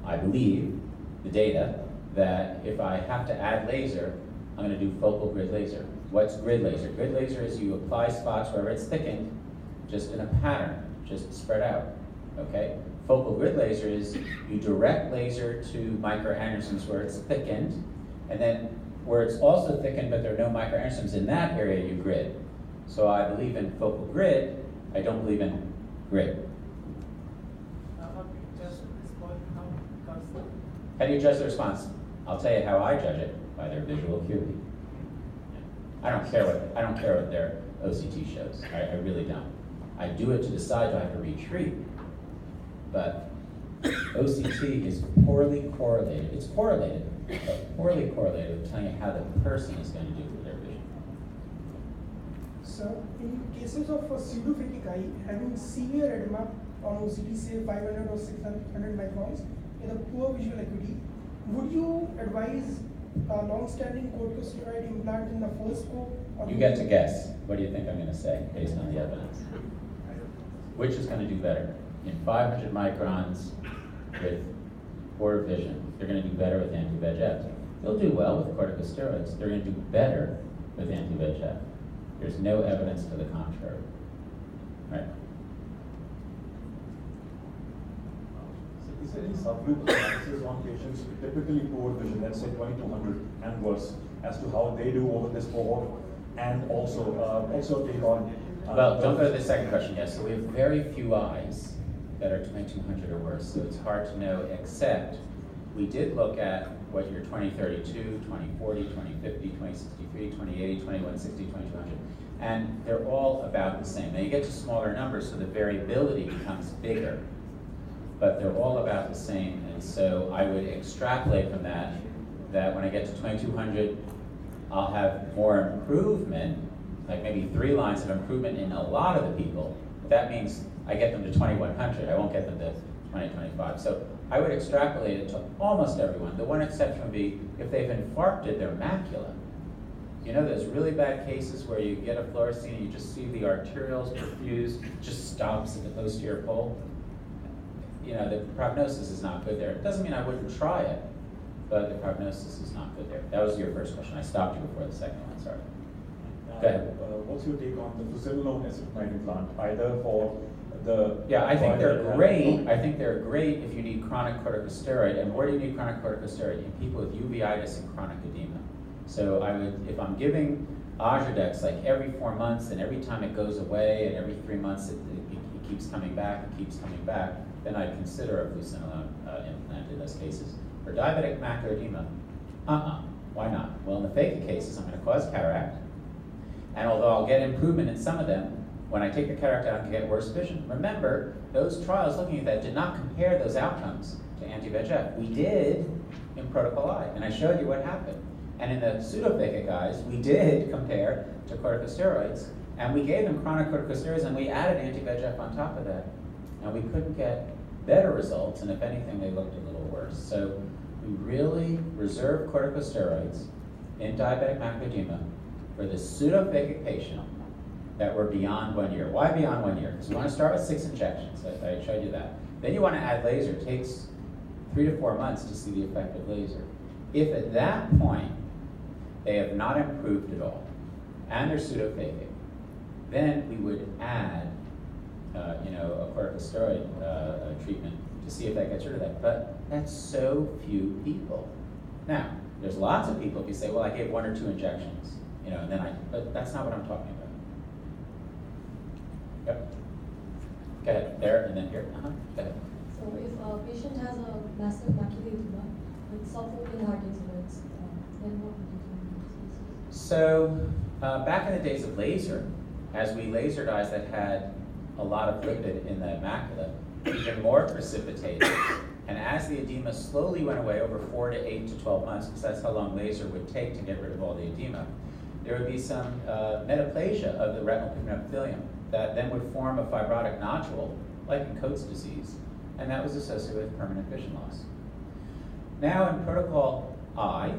[SPEAKER 1] I believe the data that if I have to add laser, I'm going to do focal grid laser. What's grid laser? Grid laser is you apply spots wherever it's thickened, just in a pattern, just spread out, okay? Focal grid laser is you direct laser to microaneurysms where it's thickened, and then where it's also thickened but there are no microaneurysms, in that area you grid. So I believe in focal grid, I don't believe in grid. How do you judge the response? I'll tell you how I judge it, by their visual acuity. I don't care what their OCT shows. I really don't. I do it to decide do I have to retreat. But OCT is poorly correlated. It's correlated, but poorly correlated with telling you how the person is going to do with their vision.
[SPEAKER 4] So, in cases of pseudophakic eye, having severe edema on OCT, say 500 or 600 microns, in a poor visual acuity, would you advise a long-standing corticosteroid implant in the first scope?
[SPEAKER 1] You get to guess. What do you think I'm going to say based on the evidence? Which is going to do better? In 500 microns with poor vision, they're going to do better with anti-VEGF. They'll do well with corticosteroids. They're going to do better with anti-VEGF. There's no evidence to the contrary. Right?
[SPEAKER 5] Is there any subgroup analysis on patients with typically poor vision, let's say 2200 and worse, as to how they do over this cohort, and also take on...
[SPEAKER 1] Well, don't go to the second question yet. So we have very few eyes that are 2200 or worse, so it's hard to know, except we did look at what your 2032, 2040, 2050, 2063, 2080, 2160, 2200, and they're all about the same. Now you get to smaller numbers, so the variability becomes bigger, but they're all about the same, and so I would extrapolate from that when I get to 2200, I'll have more improvement, like maybe 3 lines of improvement in a lot of the people. That means I get them to 2100, I won't get them to 2025. So I would extrapolate it to almost everyone. The one exception would be if they've infarcted their macula. You know those really bad cases where you get a fluorescein and you just see the arterioles perfused, just stops at the posterior pole? You know, the prognosis is not good there. It doesn't mean I wouldn't try it, but the prognosis is not good there. That was your first question. I stopped you before the second one, sorry. Go ahead.
[SPEAKER 5] What's your take on the fluocinolone acetonide implant, either for
[SPEAKER 1] Yeah, I think they're
[SPEAKER 5] Yeah.
[SPEAKER 1] great. I think they're great if you need chronic corticosteroid. And where do you need chronic corticosteroid? In people with uveitis and chronic edema. So I would, if I'm giving Ozurdex like every 4 months, and every time it goes away, and every 3 months it keeps coming back, then I'd consider a fluocinolone implant in those cases. For diabetic macular edema, why not? Well, in the phakic cases, I'm going to cause cataract, and although I'll get improvement in some of them, when I take the cataract out, I can get worse vision. Remember, those trials looking at that did not compare those outcomes to anti-VEGF. We did in Protocol I, and I showed you what happened. And in the pseudophakic eyes, we did compare to corticosteroids, and we gave them chronic corticosteroids, and we added anti-VEGF on top of that. And we couldn't get better results, and if anything, they looked a little worse. So we really reserve corticosteroids in diabetic macular edema for the pseudophakic patient that were beyond 1 year. Why beyond 1 year? Because we want to start with 6 injections. I showed you that. Then you want to add laser. It takes 3 to 4 months to see the effect of laser. If at that point they have not improved at all, and they're pseudophakic, then we would add a corticosteroid treatment to see if that gets rid of that. But that's so few people. Now, there's lots of people if you say, well, I gave 1 or 2 injections, but that's not what I'm talking about. Yep. Go ahead, there and then here. Go ahead.
[SPEAKER 6] So if a patient has a massive macular edema with subfocal heart exudates, then what would you do?
[SPEAKER 1] So back in the days of laser, as we lasered eyes that had a lot of lipid in the macula, even more precipitated. And as the edema slowly went away over 4 to 8 to 12 months, because that's how long laser would take to get rid of all the edema, there would be some metaplasia of the retinal pigment epithelium that then would form a fibrotic nodule, like in Coates disease, and that was associated with permanent vision loss. Now in Protocol I,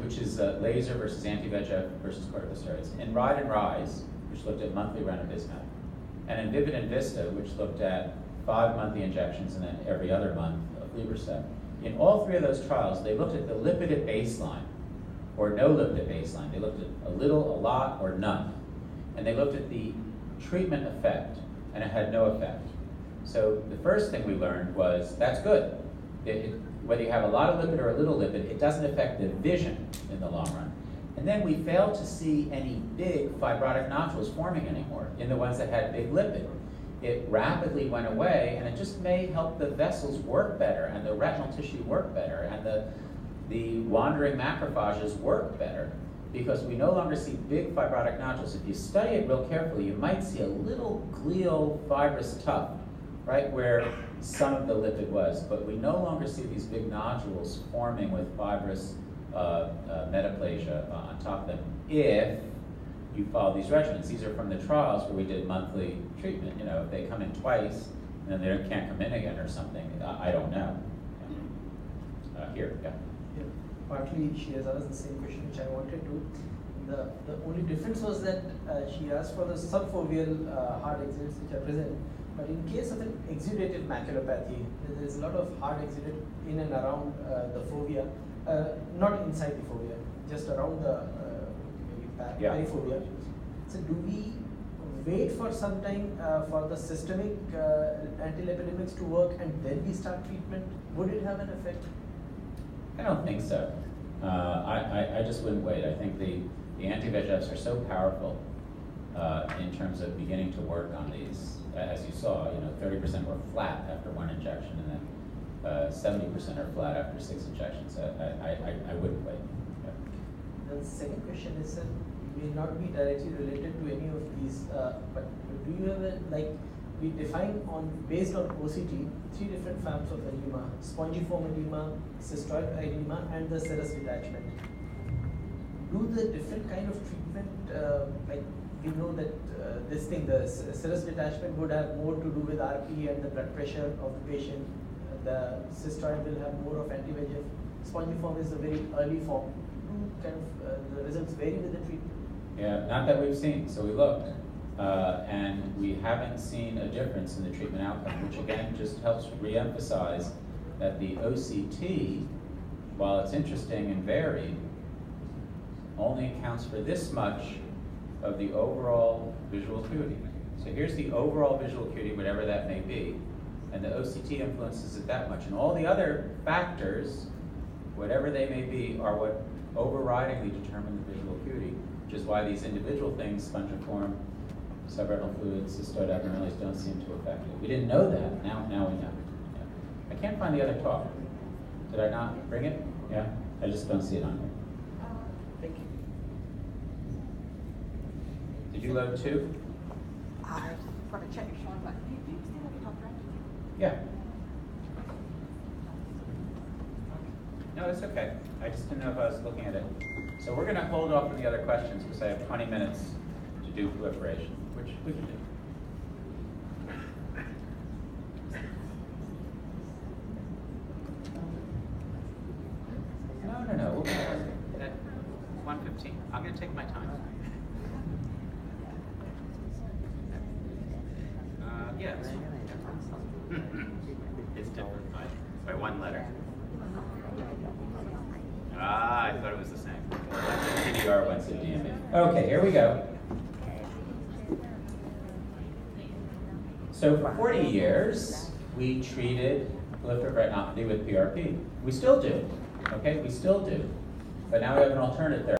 [SPEAKER 1] which is laser versus anti-VEGF versus corticosteroids, in RIDE and RISE, which looked at monthly ranibizumab, and in VIVID and VISTA, which looked at 5 monthly injections and then every other month of aflibercept. In all 3 of those trials, they looked at the lipid at baseline, or no lipid at baseline. They looked at a little, a lot, or none. And they looked at the treatment effect, and it had no effect. So the first thing we learned was, that's good. Whether you have a lot of lipid or a little lipid, it doesn't affect the vision in the long run. And then we failed to see any big fibrotic nodules forming anymore in the ones that had big lipid. It rapidly went away, and it just may help the vessels work better, and the retinal tissue work better, and the wandering macrophages work better, because we no longer see big fibrotic nodules. If you study it real carefully, you might see a little glial fibrous tuft, right where some of the lipid was, but we no longer see these big nodules forming with fibrous metaplasia on top of them if you follow these regimens. These are from the trials where we did monthly treatment. If they come in twice and then they can't come in again or something, I don't know. Here, yeah.
[SPEAKER 7] Yeah, partly she has asked the same question which I wanted to. The only difference was that she asked for the subfoveal hard exudates which are present. But in case of an exudative maculopathy, there is a lot of hard exudate in and around the fovea, not inside the fovea, just around the perifovea. So do we wait for some time for the systemic antilipidemics to work and then we start treatment? Would it have an effect?
[SPEAKER 1] I don't think so. I just wouldn't wait. I think the anti-VEGFs are so powerful in terms of beginning to work on these. As you saw, 30% were flat after 1 injection, and then 70% are flat after 6 injections. I wouldn't wait. Yeah.
[SPEAKER 7] The second question is, may not be directly related to any of these, but do you have we define based on OCT 3 different forms of edema: spongiform edema, cystoid edema, and the serous detachment. Do the different kind of treatment, we know that the serous detachment would have more to do with RP and the blood pressure of the patient. The cystoid will have more of anti-VEGF. Spongiform is a very early form. The results vary with the treatment?
[SPEAKER 1] Yeah, not that we've seen. So we looked, and we haven't seen a difference in the treatment outcome, which again just helps re-emphasize that the OCT, while it's interesting and varied, only accounts for this much of the overall visual acuity. So here's the overall visual acuity, whatever that may be, and the OCT influences it that much. And all the other factors, whatever they may be, are what overridingly determine the visual acuity, which is why these individual things, spongiform, subretinal fluid, cystoid abnormalities, don't seem to affect it. We didn't know that, now we know. Yeah. I can't find the other talk. Did I not bring it? Yeah, I just don't see it on here.
[SPEAKER 7] Thank you.
[SPEAKER 1] Did you load two?
[SPEAKER 8] I've got to check if Sean, but do you still have a top right?
[SPEAKER 1] Yeah. No, it's okay. I just didn't know if I was looking at it. So we're going to hold off on the other questions because I have 20 minutes to do proliferation, which we can do. No. We'll be at 1:15. I'm going to take my time. Yeah. It's different by one letter. I thought it was the same. PDR went to DME. Okay, here we go. So for 40 years, we treated proliferative retinopathy with PRP. We still do. Okay, we still do. But now we have an alternative therapy.